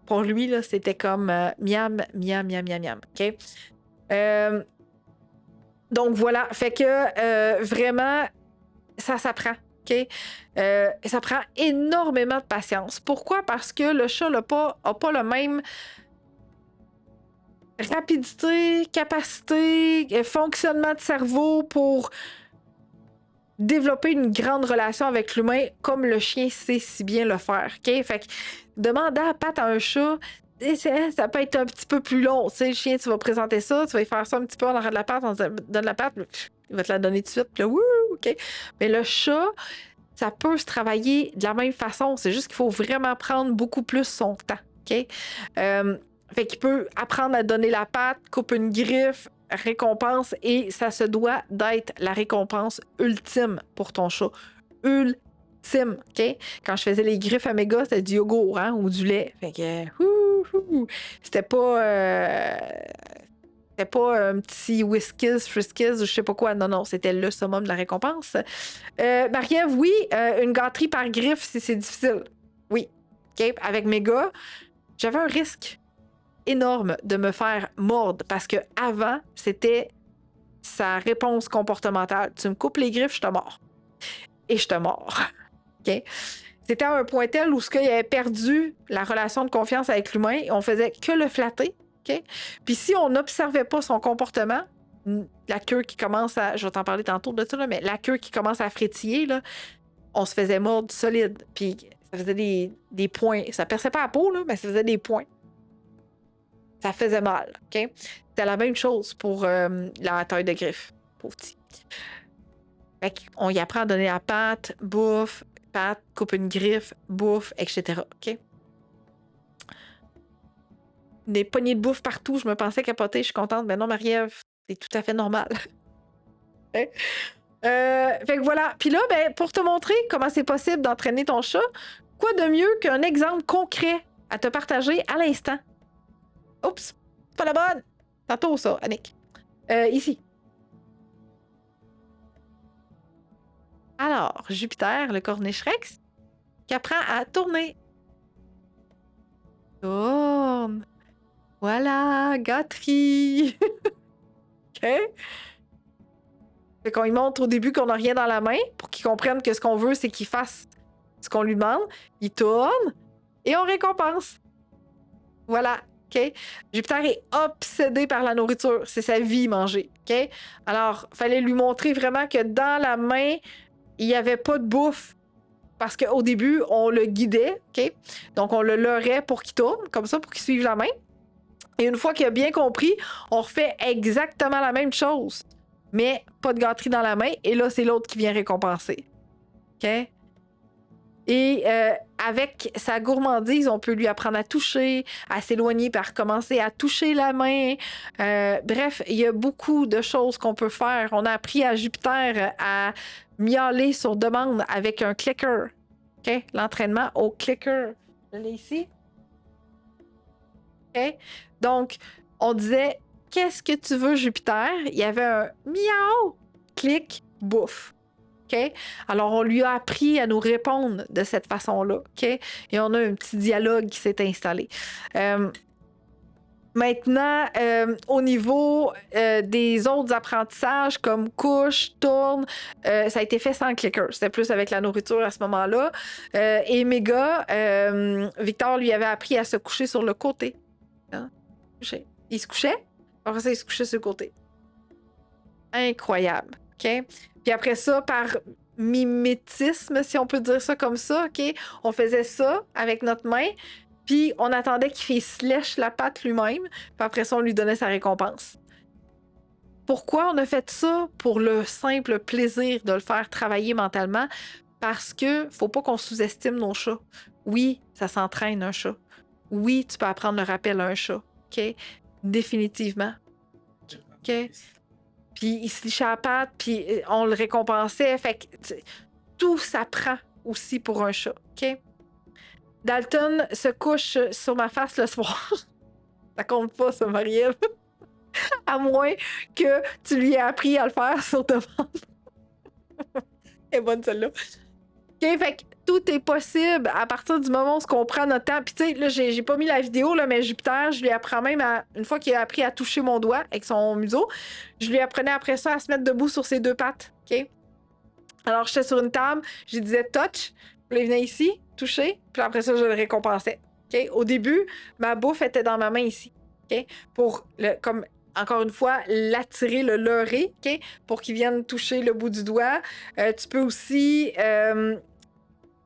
Pour lui, là, c'était comme miam, miam, miam, miam, miam. OK? Donc, voilà. Fait que vraiment, ça s'apprend. OK? Ça prend énormément de patience. Pourquoi? Parce que le chat n'a pas le même rapidité, capacité, fonctionnement de cerveau pour développer une grande relation avec l'humain comme le chien sait si bien le faire. OK? Fait que demander à patte à un chat, ça peut être un petit peu plus long. Tu sais, le chien, tu vas présenter ça, tu vas y faire ça un petit peu en arrière de la patte, on te donne la patte, il va te la donner tout de suite, puis là, wouh, OK? Mais le chat, ça peut se travailler de la même façon. C'est juste qu'il faut vraiment prendre beaucoup plus son temps. OK? Fait qu'il peut apprendre à donner la patte, couper une griffe, récompense, et ça se doit d'être la récompense ultime pour ton chat. Ultime. OK? Quand je faisais les griffes à Méga, c'était du yogourt, hein, ou du lait. Fait que, c'était pas. C'était pas un petit Whiskas, Friskies ou je sais pas quoi. Non, c'était le summum de la récompense. Marie-Ève, oui, une gâterie par griffe si c'est difficile. Oui. OK? Avec Méga, j'avais un risque énorme de me faire mordre parce que avant, c'était sa réponse comportementale. Tu me coupes les griffes, je te mords. Et je te mords. OK? C'était à un point tel où il avait perdu la relation de confiance avec l'humain et on faisait que le flatter. OK? Puis si on n'observait pas son comportement, la queue qui commence à... Je vais t'en parler tantôt de ça, là, mais la queue qui commence à frétiller, là, on se faisait mordre solide. Puis ça faisait des points. Ça perçait pas la peau, là, mais ça faisait des points. Ça faisait mal, OK? C'était la même chose pour la taille de griffe, pauvre petit. Fait qu'on y apprend à donner la pâte, bouffe, coupe une griffe, bouffe, etc., OK? Des poignées de bouffe partout, je me pensais capoter, je suis contente. Mais non, Marie-Ève, c'est tout à fait normal. Fait que voilà. Puis là, ben, pour te montrer comment c'est possible d'entraîner ton chat, quoi de mieux qu'un exemple concret à te partager à l'instant? Oups, c'est pas la bonne. Tantôt, ça, Annick. Ici. Alors, Jupiter, le corniche rex, qui apprend à tourner. Tourne. Voilà, gâterie. OK? Fait qu'on lui montre au début qu'on n'a rien dans la main pour qu'il comprenne que ce qu'on veut, c'est qu'il fasse ce qu'on lui demande. Il tourne et on récompense. Voilà. OK? Jupiter est obsédé par la nourriture. C'est sa vie, manger. OK? Alors, il fallait lui montrer vraiment que dans la main, il n'y avait pas de bouffe. Parce qu'au début, on le guidait. OK? Donc, on le leurrait pour qu'il tourne, comme ça, pour qu'il suive la main. Et une fois qu'il a bien compris, on refait exactement la même chose. Mais pas de gâterie dans la main. Et là, c'est l'autre qui vient récompenser. OK? Et avec sa gourmandise, on peut lui apprendre à toucher, à s'éloigner par commencer à toucher la main. Bref, il y a beaucoup de choses qu'on peut faire. On a appris à Jupiter à miauler sur demande avec un clicker. OK? L'entraînement au clicker. Je l'ai ici. OK? Donc, on disait, qu'est-ce que tu veux, Jupiter? Il y avait un miaou, clic, bouffe. OK? Alors, on lui a appris à nous répondre de cette façon-là. OK? Et on a un petit dialogue qui s'est installé. Maintenant, au niveau des autres apprentissages comme couche, tourne, ça a été fait sans clicker. C'était plus avec la nourriture à ce moment-là. Et Méga, Victor lui avait appris à se coucher sur le côté. Hein? Il se couchait, après ça, il se couchait sur le côté. Incroyable. OK? Puis après ça, par mimétisme, si on peut dire ça comme ça, OK? On faisait ça avec notre main, puis on attendait qu'il se lèche la patte lui-même, puis après ça, on lui donnait sa récompense. Pourquoi on a fait ça? Pour le simple plaisir de le faire travailler mentalement, parce que faut pas qu'on sous-estime nos chats. Oui, ça s'entraîne un chat. Oui, tu peux apprendre le rappel à un chat. OK? Définitivement. OK? Puis il se lichait la patte, puis on le récompensait. Fait que tout s'apprend aussi pour un chat. OK? Dalton se couche sur ma face le soir. Ça compte pas, ça, Marie-Ève. À moins que tu lui aies appris à le faire sur demande. Elle est bonne, celle-là. OK, fait que tout est possible à partir du moment où on prend notre temps. Puis tu sais, là, j'ai pas mis la vidéo, là, mais Jupiter, je lui apprends même une fois qu'il a appris à toucher mon doigt avec son museau, je lui apprenais après ça à se mettre debout sur ses deux pattes. OK? Alors, j'étais sur une table, je lui disais touch, puis il venait ici, toucher, puis après ça, je le récompensais. OK? Au début, ma bouffe était dans ma main ici. OK? Pour, comme encore une fois, l'attirer, le leurrer, OK? Pour qu'il vienne toucher le bout du doigt. Tu peux aussi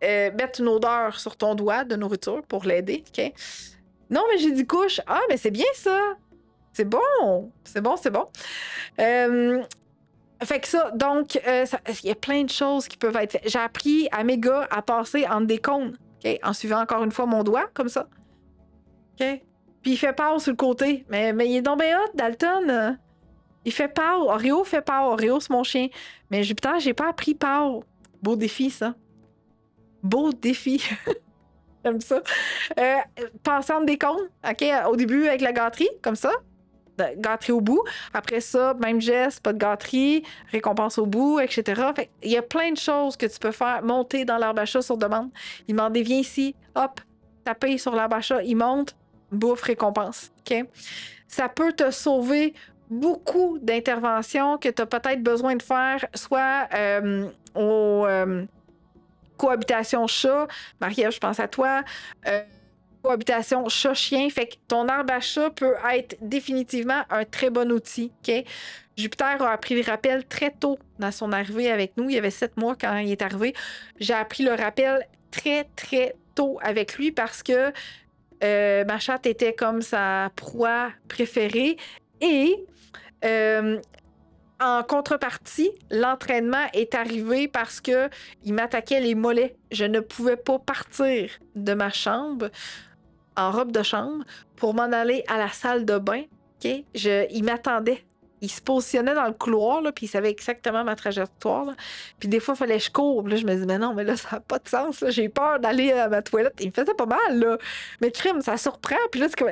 mettre une odeur sur ton doigt de nourriture pour l'aider, OK? Non, mais j'ai dit couche. Ah, mais c'est bien ça! C'est bon! C'est bon, c'est bon. Fait que ça, donc, il y a plein de choses qui peuvent être faites. J'ai appris à Méga à passer entre des cônes, OK? En suivant encore une fois mon doigt, comme ça. OK? Puis il fait peur sur le côté. Mais il est donc bien hot, Dalton. Il fait peur. Oreo fait peur. Oreo, c'est mon chien. Mais Jupiter, j'ai pas appris peur. Beau défi, ça. Beau défi. J'aime ça. Passer entre des cônes, OK? Au début, avec la gâterie, comme ça. Gâterie au bout. Après ça, même geste, pas de gâterie, récompense au bout, etc. Fait il y a plein de choses que tu peux faire. Monter dans l'arbre à chat sur demande. Il demandait, viens ici. Hop, taper sur l'arbre à chat. Il monte. Bouffe, récompense. OK? Ça peut te sauver beaucoup d'interventions que tu as peut-être besoin de faire, soit aux cohabitations chat. Marie-Ève, je pense à toi. cohabitation chat-chien. Fait que ton arbre à chat peut être définitivement un très bon outil. OK? Jupiter a appris le rappel très tôt dans son arrivée avec nous. Il y avait 7 mois quand il est arrivé. J'ai appris le rappel très, très tôt avec lui parce que ma chatte était comme sa proie préférée. Et en contrepartie, l'entraînement est arrivé parce que il m'attaquait les mollets. Je ne pouvais pas partir de ma chambre en robe de chambre pour m'en aller à la salle de bain. OK? Il m'attendait. Il se positionnait dans le couloir, là, puis il savait exactement ma trajectoire. Là. Puis des fois, il fallait que je cours. Puis là, je me disais, mais non, mais là, ça n'a pas de sens. Là. J'ai peur d'aller à ma toilette. Il me faisait pas mal, là. Mais crime, ça surprend. Puis là, c'est comme...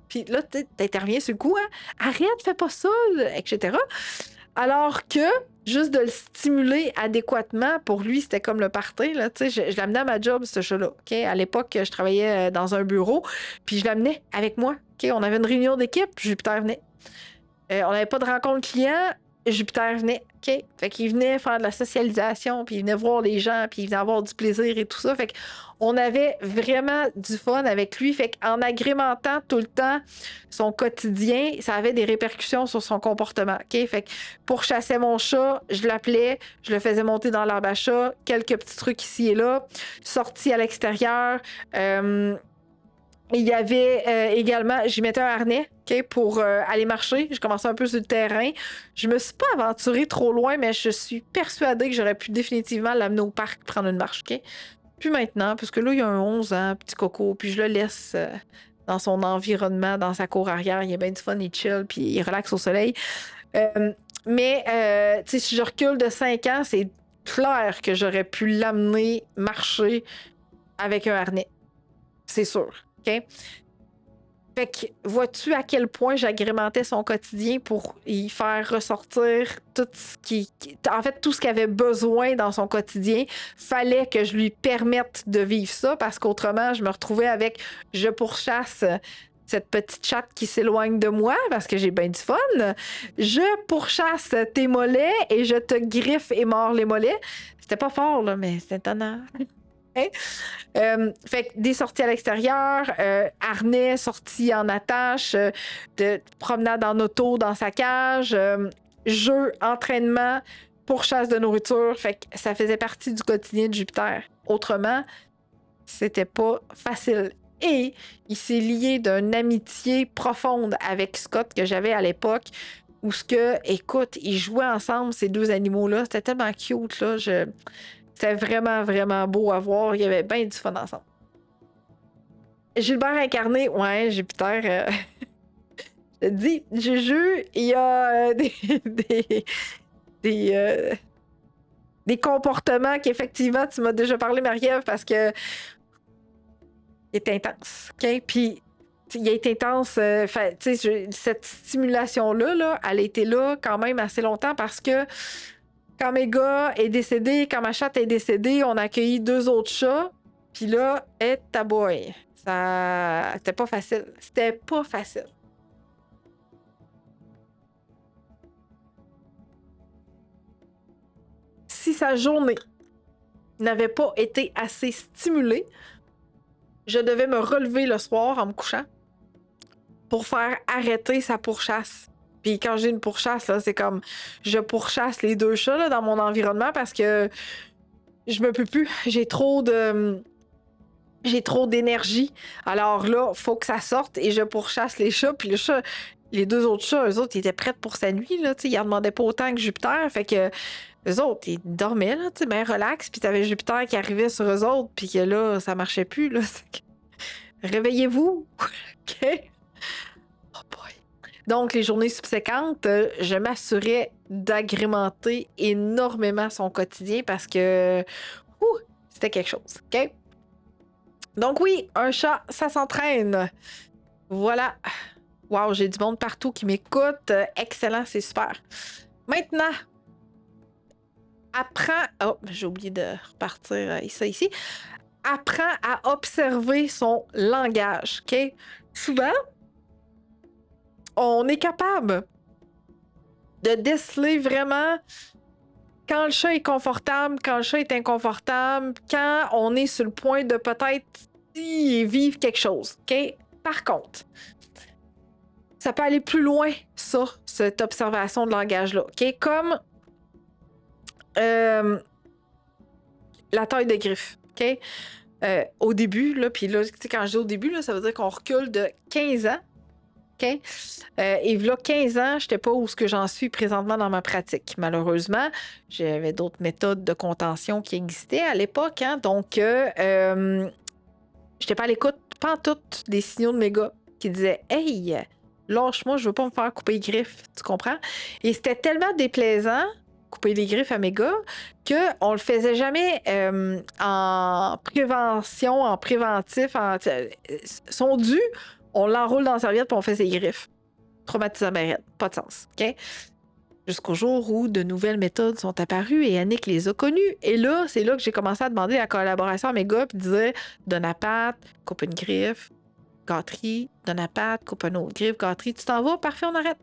Puis là, tu t'interviens sur le coup, hein? Arrête, fais pas ça, etc. Alors que, juste de le stimuler adéquatement, pour lui, c'était comme le party, là. Tu sais, je l'amenais à ma job, ce chat-là. OK? À l'époque, je travaillais dans un bureau, puis je l'amenais avec moi. OK? On avait une réunion d'équipe, Jupiter venait. On n'avait pas de rencontre client, Jupiter venait. OK? Fait qu'il venait faire de la socialisation, puis il venait voir les gens, puis il venait avoir du plaisir et tout ça. Fait qu'on avait vraiment du fun avec lui. Fait qu'en agrémentant tout le temps son quotidien, ça avait des répercussions sur son comportement. OK? Fait que pour chasser mon chat, je l'appelais, je le faisais monter dans l'arbre à chat, quelques petits trucs ici et là, sortie à l'extérieur. Il y avait également, j'y mettais un harnais, OK, pour aller marcher. Je commençais un peu sur le terrain. Je me suis pas aventurée trop loin, mais je suis persuadée que j'aurais pu définitivement l'amener au parc prendre une marche, OK? Puis maintenant, parce que là, il y a un 11 ans, petit coco, puis je le laisse dans son environnement, dans sa cour arrière. Il y a bien du fun, il chill, puis il relaxe au soleil. Mais, tu sais, si je recule de 5 ans, c'est clair que j'aurais pu l'amener marcher avec un harnais. C'est sûr. OK? Fait que, vois-tu à quel point j'agrémentais son quotidien pour y faire ressortir tout ce en fait, tout ce qu'il avait besoin dans son quotidien. Fallait que je lui permette de vivre ça parce qu'autrement, je me retrouvais avec je pourchasse cette petite chatte qui s'éloigne de moi parce que j'ai bien du fun. Je pourchasse tes mollets et je te griffe et mords les mollets. C'était pas fort, là, mais c'était étonnant. Fait que des sorties à l'extérieur, harnais, sorties en attache, de promenade en auto dans sa cage, jeux, entraînement, pourchasse de nourriture. Fait que ça faisait partie du quotidien de Jupiter. Autrement, c'était pas facile. Et il s'est lié d'une amitié profonde avec Scott que j'avais à l'époque où écoute, ils jouaient ensemble, ces deux animaux-là. C'était tellement cute, là. C'était vraiment, vraiment beau à voir. Il y avait bien du fun ensemble. Gilbert incarné, ouais, Jupiter. Je te dis, Juju, il y a des comportements qu'effectivement, tu m'as déjà parlé, Marie-Ève, parce que il est intense. OK? Puis, il est intense. Cette stimulation-là, là, elle a été là quand même assez longtemps parce que quand mes gars est décédé, quand ma chatte est décédée, on a accueilli 2 autres chats. Puis là, taboy. C'était pas facile. C'était pas facile. Si sa journée n'avait pas été assez stimulée, je devais me relever le soir en me couchant pour faire arrêter sa pourchasse. Puis quand j'ai une pourchasse, là, c'est comme je pourchasse les 2 chats là, dans mon environnement parce que je me peux plus. J'ai trop d'énergie. Alors là, faut que ça sorte et je pourchasse les chats. Puis les 2 autres chats, eux autres, ils étaient prêts pour sa nuit. Là, ils en demandaient pas autant que Jupiter. Fait que eux autres, ils dormaient, là, ben relax. Puis t'avais Jupiter qui arrivait sur eux autres. Puis que là, ça marchait plus. Là. Réveillez-vous. OK? Oh boy. Donc, les journées subséquentes, je m'assurais d'agrémenter énormément son quotidien parce que c'était quelque chose. OK? Donc oui, un chat, ça s'entraîne. Voilà. Wow, j'ai du monde partout qui m'écoute. Excellent, c'est super. Maintenant, apprends... Oh, j'ai oublié de repartir ça ici. Apprends à observer son langage. OK? Souvent, on est capable de déceler vraiment quand le chat est confortable, quand le chat est inconfortable, quand on est sur le point de peut-être ils vivent quelque chose, OK? Par contre, ça peut aller plus loin, ça, cette observation de langage-là, OK? Comme la taille de griffe, OK? Au début, là, puis là, tu sais, quand je dis au début, là, ça veut dire qu'on recule de 15 ans, OK? Et là, 15 ans, je n'étais pas où ce que j'en suis présentement dans ma pratique. Malheureusement, j'avais d'autres méthodes de contention qui existaient à l'époque, hein? Donc, je n'étais pas à l'écoute, pas en tout, des signaux de mes gars qui disaient « Hey, lâche-moi, je veux pas me faire couper les griffes. » Tu comprends? Et c'était tellement déplaisant, couper les griffes à mes gars, qu'on le faisait jamais en prévention, en préventif. Sont dus, on l'enroule dans la serviette puis on fait ses griffes. Traumatisant, ben, pas de sens. OK? Jusqu'au jour où de nouvelles méthodes sont apparues et Annick les a connues. Et là, c'est là que j'ai commencé à demander la collaboration à mes gars puis dire donne la patte, coupe une griffe, gâterie, donne la patte, coupe une autre griffe, gâterie. Tu t'en vas? Parfait, on arrête.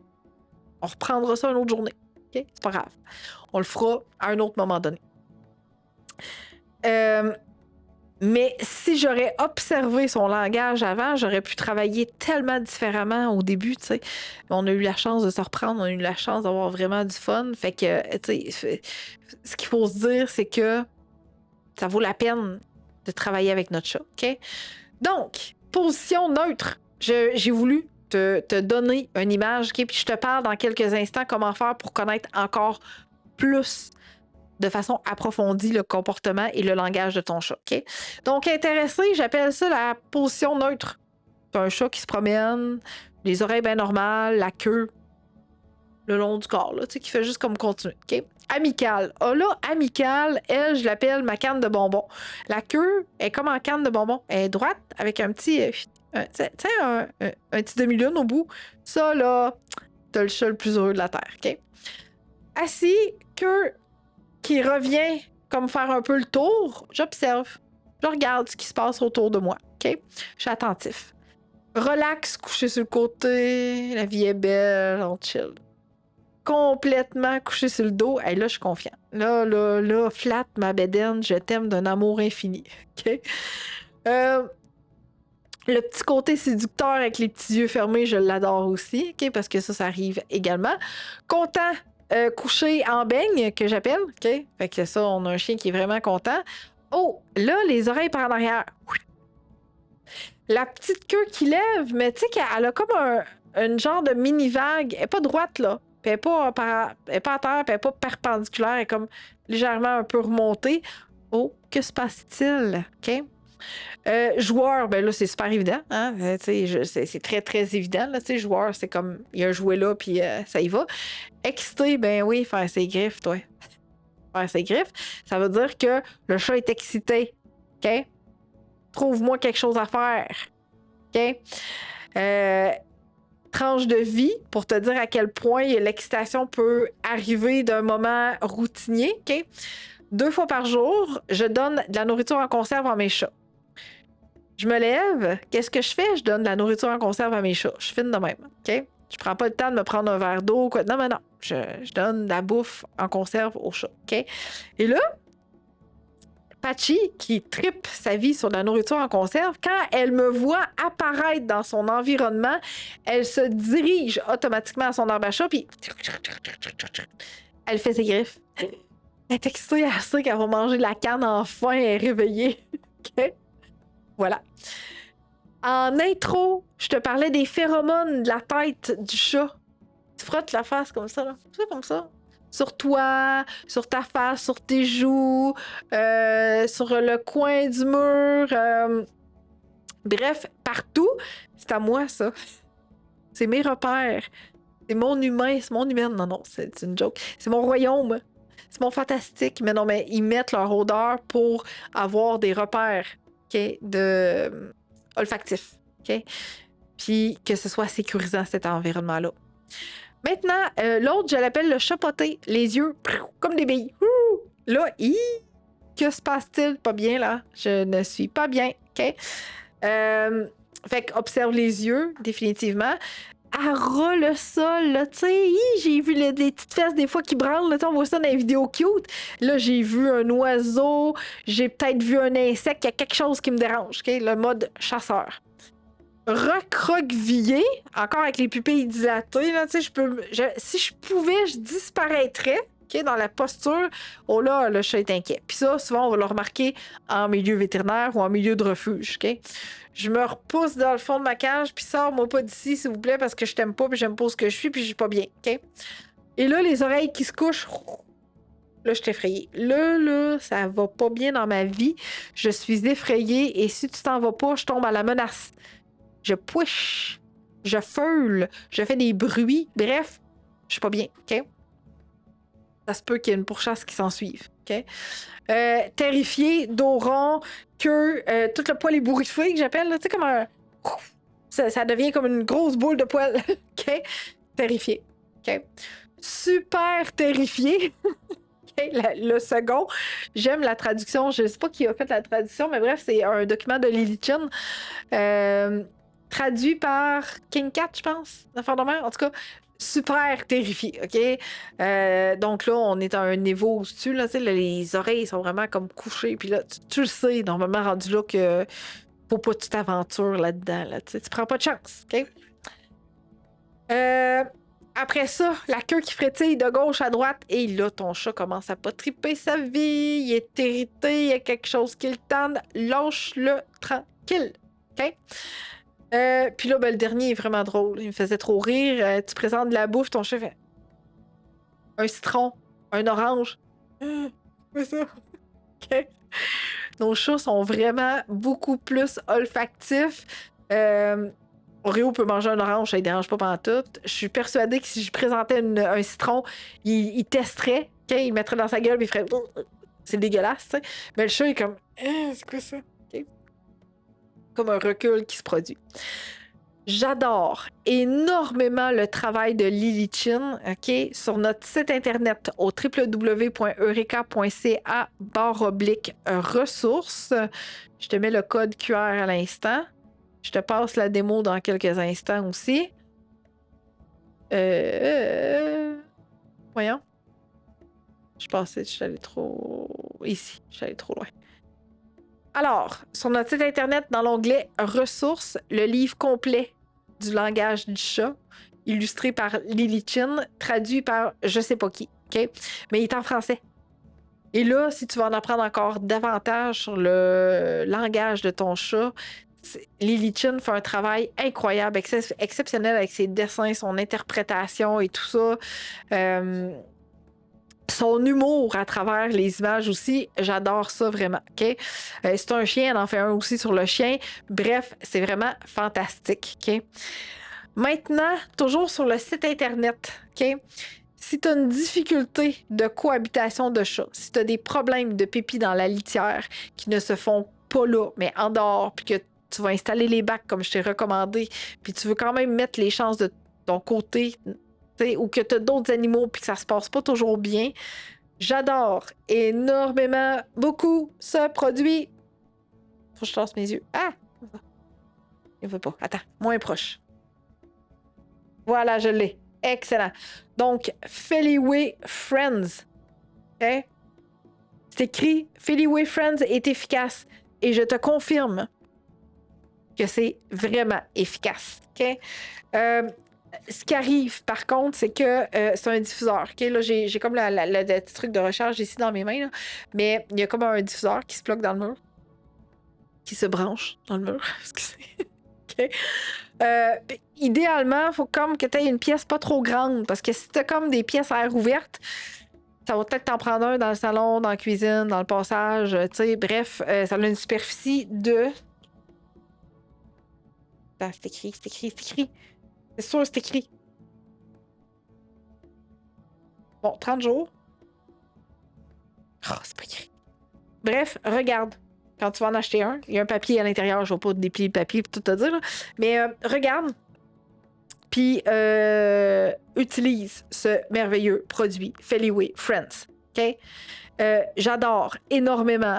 On reprendra ça une autre journée. OK? C'est pas grave. On le fera à un autre moment donné. Mais si j'aurais observé son langage avant, j'aurais pu travailler tellement différemment au début, tu sais. On a eu la chance de se reprendre, on a eu la chance d'avoir vraiment du fun. Fait que, tu sais, ce qu'il faut se dire, c'est que ça vaut la peine de travailler avec notre chat, OK? Donc, position neutre. J'ai voulu te donner une image, OK? Puis je te parle dans quelques instants comment faire pour connaître encore plus de façon approfondie le comportement et le langage de ton chat. OK? Donc, intéressé, j'appelle ça la position neutre. C'est un chat qui se promène, les oreilles bien normales, la queue le long du corps, là, tu sais, qui fait juste comme continuer. OK? Amical. Ah là, amical, elle, je l'appelle ma canne de bonbons. La queue est comme en canne de bonbons. Elle est droite avec un petit, tu sais, un petit demi-lune au bout. Ça, là, t'as le chat le plus heureux de la Terre. OK? Assis, queue qui revient comme faire un peu le tour, j'observe. Je regarde ce qui se passe autour de moi. OK? Je suis attentif. Relax, couché sur le côté. La vie est belle, on chill. Complètement couché sur le dos. Hey, là, je suis confiant. Là, flatte ma bédaine. Je t'aime d'un amour infini. OK? Le petit côté séducteur avec les petits yeux fermés, je l'adore aussi. OK? Parce que ça arrive également. Content. Couché en beigne, que j'appelle. OK? Fait que ça, on a un chien qui est vraiment content. Oh, là, les oreilles par en arrière. La petite queue qui lève, mais tu sais qu'elle a comme une genre de mini-vague. Elle n'est pas droite, là. Puis elle n'est pas, elle est pas à terre, puis elle n'est pas perpendiculaire. Elle est comme légèrement un peu remontée. Oh, que se passe-t-il? OK? Joueur, ben là, c'est super évident. Hein? C'est très, très évident. Là, joueur, c'est comme, il y a un jouet là, puis ça y va. Excité, ben oui, faire ses griffes, toi. Faire ses griffes, ça veut dire que le chat est excité. OK? Trouve-moi quelque chose à faire. OK? Tranche de vie, pour te dire à quel point l'excitation peut arriver d'un moment routinier. OK? 2 fois par jour, je donne de la nourriture en conserve à mes chats. Je me lève, qu'est-ce que je fais? Je donne de la nourriture en conserve à mes chats. Je filme de même, OK? Je prends pas le temps de me prendre un verre d'eau, quoi. Non, mais non. Je donne de la bouffe en conserve aux chats, OK? Et là, Patchy, qui tripe sa vie sur la nourriture en conserve, quand elle me voit apparaître dans son environnement, elle se dirige automatiquement à son arbre à chat, puis elle fait ses griffes. Elle est excitée, elle sait qu'elle va manger de la canne enfin, elle est réveillée. OK? Voilà. En intro, je te parlais des phéromones de la tête du chat. Tu frottes la face comme ça, là. Tu fais comme ça. Sur toi, sur ta face, sur tes joues, sur le coin du mur. Bref, partout. C'est à moi, ça. C'est mes repères. C'est mon humain, c'est mon humaine. Non, c'est une joke. C'est mon royaume. C'est mon fantastique. Mais non, mais ils mettent leur odeur pour avoir des repères. Okay, olfactif. Okay? Puis que ce soit sécurisant, cet environnement-là. Maintenant, l'autre, je l'appelle le chapoté. Les yeux comme des billes. Là, que se passe-t-il? Pas bien, là. Je ne suis pas bien. OK? Fait qu'observe les yeux, définitivement. elle ras le sol, là, tu sais. J'ai vu des petites fesses des fois qui branlent, là, on voit ça dans les vidéos cute. Là, j'ai vu un oiseau, j'ai peut-être vu un insecte, il y a quelque chose qui me dérange, OK? Le mode chasseur. Recroquevillé, encore avec les pupilles dilatées, là, tu sais, si je pouvais, je disparaîtrais, OK, dans la posture. Oh là, le chat est inquiet. Puis ça, souvent, on va le remarquer en milieu vétérinaire ou en milieu de refuge, OK? Je me repousse dans le fond de ma cage, puis sors-moi pas d'ici, s'il vous plaît, parce que je t'aime pas, puis j'aime pas ce que je suis, puis je suis pas bien, OK? Et là, les oreilles qui se couchent, là, je suis effrayée. Là, ça va pas bien dans ma vie. Je suis effrayée, et si tu t'en vas pas, je tombe à la menace. Je push, je feule, je fais des bruits. Bref, je suis pas bien, OK? Ça se peut qu'il y ait une pourchasse qui s'en suive, OK? Terrifié, dos rond, queue, tout le poil ébouriffé que j'appelle, tu sais, comme un... Ça devient comme une grosse boule de poil, OK? Terrifié, OK? Super terrifié. Okay? Le second, j'aime la traduction, je sais pas qui a fait la traduction, mais bref, c'est un document de Lily Chin. Traduit par King Cat, je pense, l'affaire de mer. En tout cas, super terrifié, OK? Donc là, on est à un niveau au-dessus, là, tu sais, les oreilles sont vraiment comme couchées, puis là, tu le sais, normalement, rendu là, que faut pas que tu t'aventures là-dedans, là, tu prends pas de chance, OK? Après ça, la queue qui frétille de gauche à droite, et là, ton chat commence à pas triper sa vie, il est irrité, il y a quelque chose qui le tente, lâche-le tranquille, OK? Puis là, ben, le dernier est vraiment drôle. Il me faisait trop rire. Tu présentes de la bouffe, ton chef fait un citron, un orange. C'est ça. OK. Nos chats sont vraiment beaucoup plus olfactifs. Oreo peut manger un orange, ça ne dérange pas pantoute. Je suis persuadée que si je présentais un citron, il testerait. OK? Il mettrait dans sa gueule et il ferait... C'est dégueulasse, tu sais. Mais le chat est comme... c'est quoi ça? OK. Comme un recul qui se produit. J'adore énormément le travail de Lily Chin, OK? Sur notre site internet au www.eureka.ca/ressources. Je te mets le code QR à l'instant. Je te passe la démo dans quelques instants aussi. Voyons. Je pensais que je suis allée trop... Ici, je suis allée trop loin. Alors, sur notre site internet, dans l'onglet Ressources, le livre complet du langage du chat, illustré par Lily Chin, traduit par je sais pas qui, OK? Mais il est en français. Et là, si tu veux en apprendre encore davantage sur le langage de ton chat, Lily Chin fait un travail incroyable, exceptionnel avec ses dessins, son interprétation et tout ça. Son humour à travers les images aussi, j'adore ça vraiment, OK? C'est un chien, elle en fait un aussi sur le chien. Bref, c'est vraiment fantastique, OK? Maintenant, toujours sur le site internet, OK? Si tu as une difficulté de cohabitation de chat, si tu as des problèmes de pipi dans la litière qui ne se font pas là, mais en dehors, puis que tu vas installer les bacs comme je t'ai recommandé, puis tu veux quand même mettre les chances de ton côté... ou que tu as d'autres animaux puis que ça se passe pas toujours bien, j'adore énormément, beaucoup ce produit. Faut que je tasse mes yeux. Ah! Il veut pas. Attends, moins proche. Voilà, je l'ai. Excellent. Donc, Feliway Friends. OK? C'est écrit Feliway Friends est efficace. Et je te confirme que c'est vraiment efficace. OK? Ce qui arrive, par contre, c'est que c'est un diffuseur. OK? Là, j'ai comme le petit truc de recharge ici dans mes mains. Là. Mais il y a comme un diffuseur qui se bloque dans le mur. Qui se branche dans le mur. Excusez. OK? Idéalement, il faut comme que tu aies une pièce pas trop grande. Parce que si tu as comme des pièces à air ouvertes, ça va peut-être t'en prendre un dans le salon, dans la cuisine, dans le passage. Tu sais, bref, ça a une superficie de... Attends, c'est écrit. C'est sûr, c'est écrit. Bon, 30 jours. Oh, c'est pas écrit. Bref, regarde. Quand tu vas en acheter un, il y a un papier à l'intérieur. Je vais pas déplier le papier pour tout te dire. Là. Mais regarde. Puis, utilise ce merveilleux produit Feliway Friends. OK? J'adore énormément,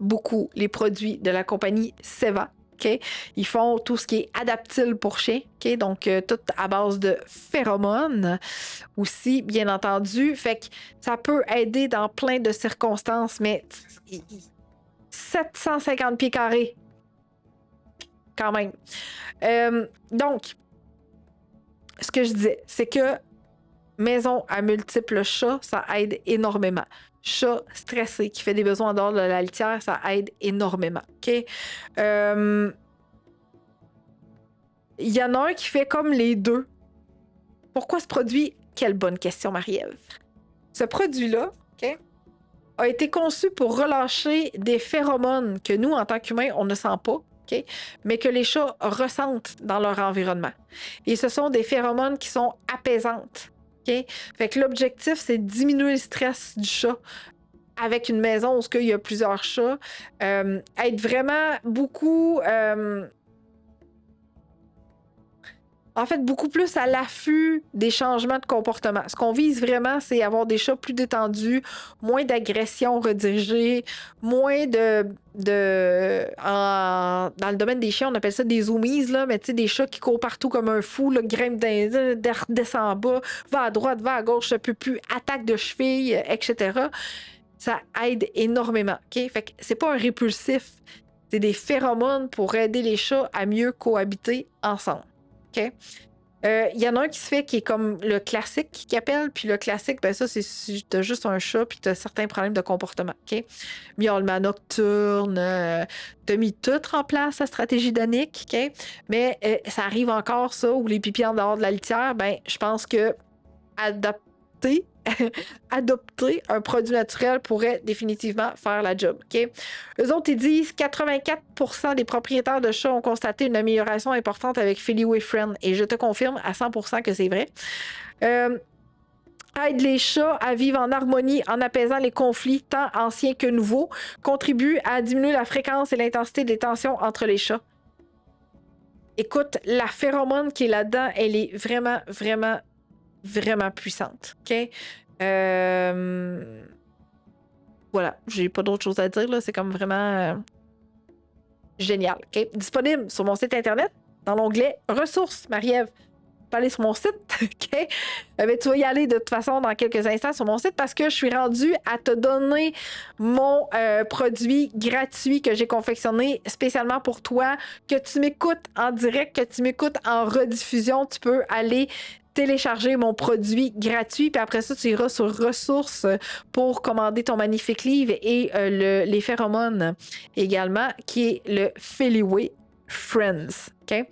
beaucoup les produits de la compagnie Seva. OK? Ils font tout ce qui est adaptile pour chien, OK? Donc, tout à base de phéromones aussi, bien entendu. Fait que ça peut aider dans plein de circonstances, mais 750 pieds carrés, quand même. Donc, ce que je disais, c'est que maison à multiples chats, ça aide énormément. Chat stressé qui fait des besoins en dehors de la litière, ça aide énormément. OK? Il y en a un qui fait comme les deux. Pourquoi ce produit? Quelle bonne question, Marie-Ève. Ce produit-là, OK, a été conçu pour relâcher des phéromones que nous, en tant qu'humains, on ne sent pas, OK, mais que les chats ressentent dans leur environnement. Et ce sont des phéromones qui sont apaisantes. OK? Fait que l'objectif, c'est de diminuer le stress du chat avec une maison où il y a plusieurs chats. Être vraiment beaucoup... en fait, beaucoup plus à l'affût des changements de comportement. Ce qu'on vise vraiment, c'est avoir des chats plus détendus, moins d'agressions redirigées, moins dans le domaine des chiens, on appelle ça des zoomies, là, mais tu sais, des chats qui courent partout comme un fou, là, grimpent descend en bas, va à droite, va à gauche, ne peut plus, attaque de cheville, etc. Ça aide énormément. OK? Fait que c'est pas un répulsif, c'est des phéromones pour aider les chats à mieux cohabiter ensemble. OK? Y en a un qui se fait qui est comme le classique qu'ils appellent. Puis le classique, ben ça, c'est si tu as juste un chat puis tu as certains problèmes de comportement. OK? Miaulement nocturne, tu as mis tout en place, la stratégie d'Annick. OK? Mais ça arrive encore, ça, où les pipis en dehors de la litière, ben je pense que adopter un produit naturel pourrait définitivement faire la job. OK? Eux autres, ils disent 84% des propriétaires de chats ont constaté une amélioration importante avec Feliway Friend. Et je te confirme à 100% que c'est vrai. Aide les chats à vivre en harmonie en apaisant les conflits tant anciens que nouveaux. Contribue à diminuer la fréquence et l'intensité des tensions entre les chats. Écoute, la phéromone qui est là-dedans, elle est vraiment, vraiment vraiment puissante. OK? Voilà, j'ai pas d'autre chose à dire, là. C'est comme vraiment génial. OK? Disponible sur mon site internet, dans l'onglet Ressources, Marie-Ève. Tu peux aller sur mon site, OK? Mais tu vas y aller de toute façon dans quelques instants sur mon site parce que je suis rendue à te donner mon produit gratuit que j'ai confectionné spécialement pour toi. Que tu m'écoutes en direct, que tu m'écoutes en rediffusion, tu peux aller télécharger mon produit gratuit, puis après ça, tu iras sur ressources pour commander ton magnifique livre et les phéromones également, qui est le Feliway Friends. OK?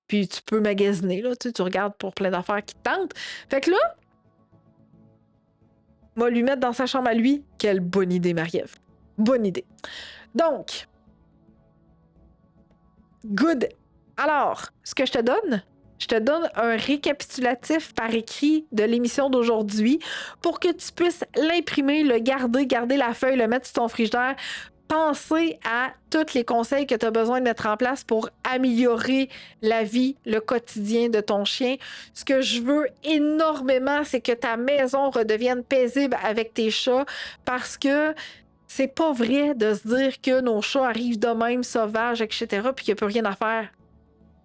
Puis tu peux magasiner, là, tu regardes pour plein d'affaires qui te tentent. Fait que là, on va lui mettre dans sa chambre à lui. Quelle bonne idée, Marie-Ève. Bonne idée. Donc, good. Alors, ce que je te donne un récapitulatif par écrit de l'émission d'aujourd'hui pour que tu puisses l'imprimer, le garder la feuille, le mettre sur ton frigidaire. Penser à tous les conseils que tu as besoin de mettre en place pour améliorer la vie, le quotidien de ton chien. Ce que je veux énormément, c'est que ta maison redevienne paisible avec tes chats parce que c'est pas vrai de se dire que nos chats arrivent de même sauvages, etc., puis qu'il n'y a plus rien à faire.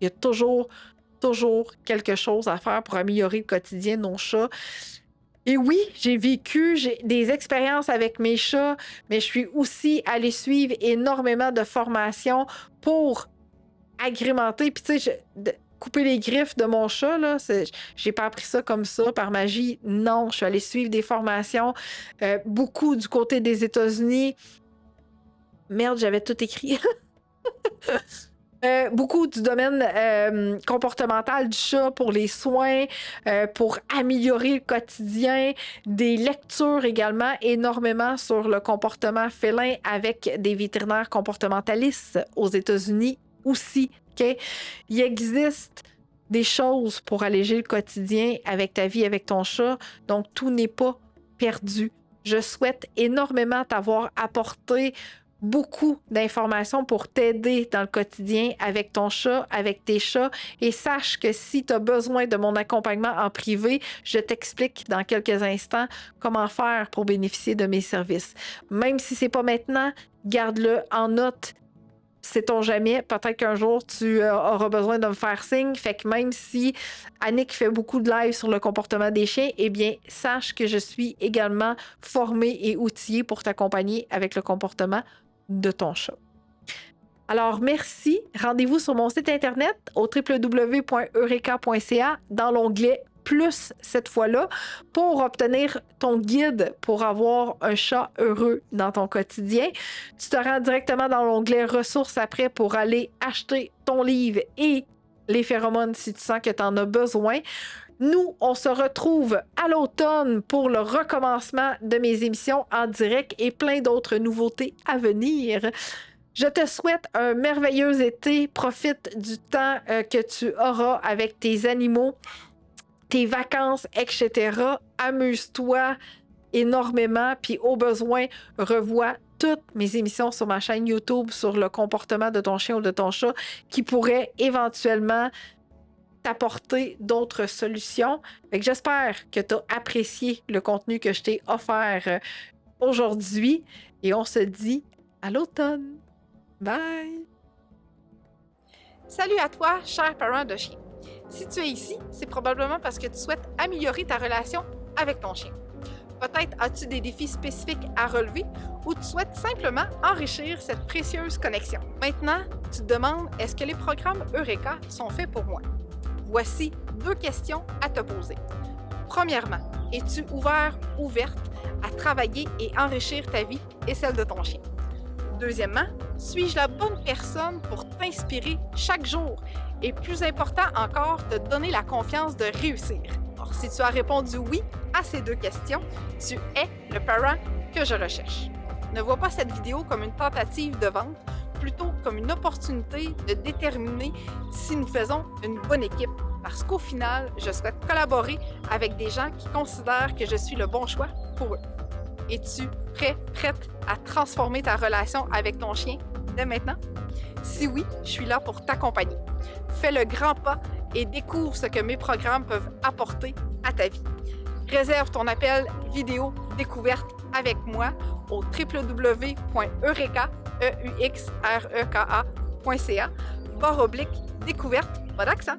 Il y a toujours quelque chose à faire pour améliorer le quotidien de nos chats. Et oui, j'ai vécu des expériences avec mes chats, mais je suis aussi allée suivre énormément de formations pour agrémenter. Puis tu sais, couper les griffes de mon chat, là, j'ai pas appris ça comme ça, par magie. Non, je suis allée suivre des formations, beaucoup du côté des États-Unis. Merde, j'avais tout écrit. Beaucoup du domaine comportemental du chat pour les soins, pour améliorer le quotidien, des lectures également énormément sur le comportement félin avec des vétérinaires comportementalistes aux États-Unis aussi. Okay? Il existe des choses pour alléger le quotidien avec ta vie, avec ton chat, donc tout n'est pas perdu. Je souhaite énormément t'avoir apporté beaucoup d'informations pour t'aider dans le quotidien avec ton chat, avec tes chats. Et sache que si tu as besoin de mon accompagnement en privé, je t'explique dans quelques instants comment faire pour bénéficier de mes services. Même si c'est pas maintenant, garde-le en note. sait-on jamais, peut-être qu'un jour tu auras besoin de me faire signe. Fait que même si Annick fait beaucoup de live sur le comportement des chiens, eh bien, sache que je suis également formée et outillée pour t'accompagner avec le comportement de ton chat. Alors, merci. Rendez-vous sur mon site internet au www.eureka.ca dans l'onglet Plus cette fois-là pour obtenir ton guide pour avoir un chat heureux dans ton quotidien. Tu te rends directement dans l'onglet Ressources après pour aller acheter ton livre et les phéromones si tu sens que tu en as besoin. Nous, on se retrouve à l'automne pour le recommencement de mes émissions en direct et plein d'autres nouveautés à venir. Je te souhaite un merveilleux été. Profite du temps que tu auras avec tes animaux, tes vacances, etc. Amuse-toi énormément. Puis au besoin, revois toutes mes émissions sur ma chaîne YouTube sur le comportement de ton chien ou de ton chat qui pourrait éventuellement t'apporter d'autres solutions. Fait que j'espère que tu as apprécié le contenu que je t'ai offert aujourd'hui. Et on se dit à l'automne. Bye! Salut à toi, cher parent de chien. Si tu es ici, c'est probablement parce que tu souhaites améliorer ta relation avec ton chien. Peut-être as-tu des défis spécifiques à relever ou tu souhaites simplement enrichir cette précieuse connexion. Maintenant, tu te demandes, est-ce que les programmes Eureka sont faits pour moi? Voici 2 questions à te poser. Premièrement, es-tu ouverte à travailler et enrichir ta vie et celle de ton chien? Deuxièmement, suis-je la bonne personne pour t'inspirer chaque jour? Et plus important encore, te donner la confiance de réussir. Alors, si tu as répondu oui à ces 2 questions, tu es le parent que je recherche. Ne vois pas cette vidéo comme une tentative de vente, plutôt comme une opportunité de déterminer si nous faisons une bonne équipe. Parce qu'au final, je souhaite collaborer avec des gens qui considèrent que je suis le bon choix pour eux. Es-tu prête à transformer ta relation avec ton chien dès maintenant? Si oui, je suis là pour t'accompagner. Fais le grand pas et découvre ce que mes programmes peuvent apporter à ta vie. Réserve ton appel vidéo découverte avec moi au www.eureka.ca/découverte, pas d'accent.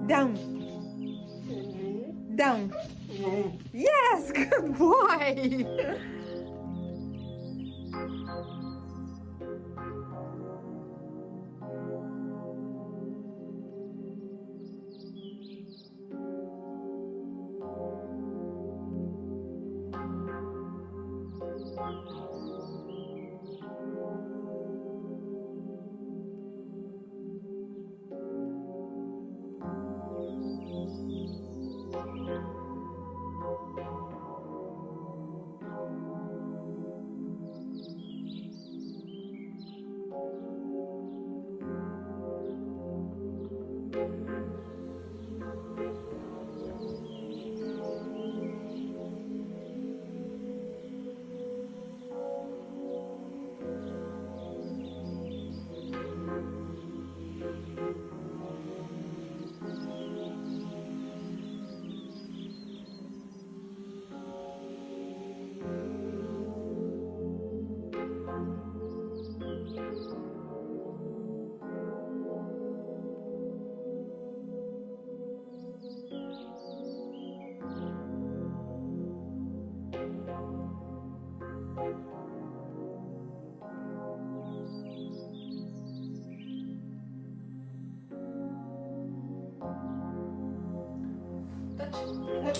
Down. Down. Yes, good boy. Touch.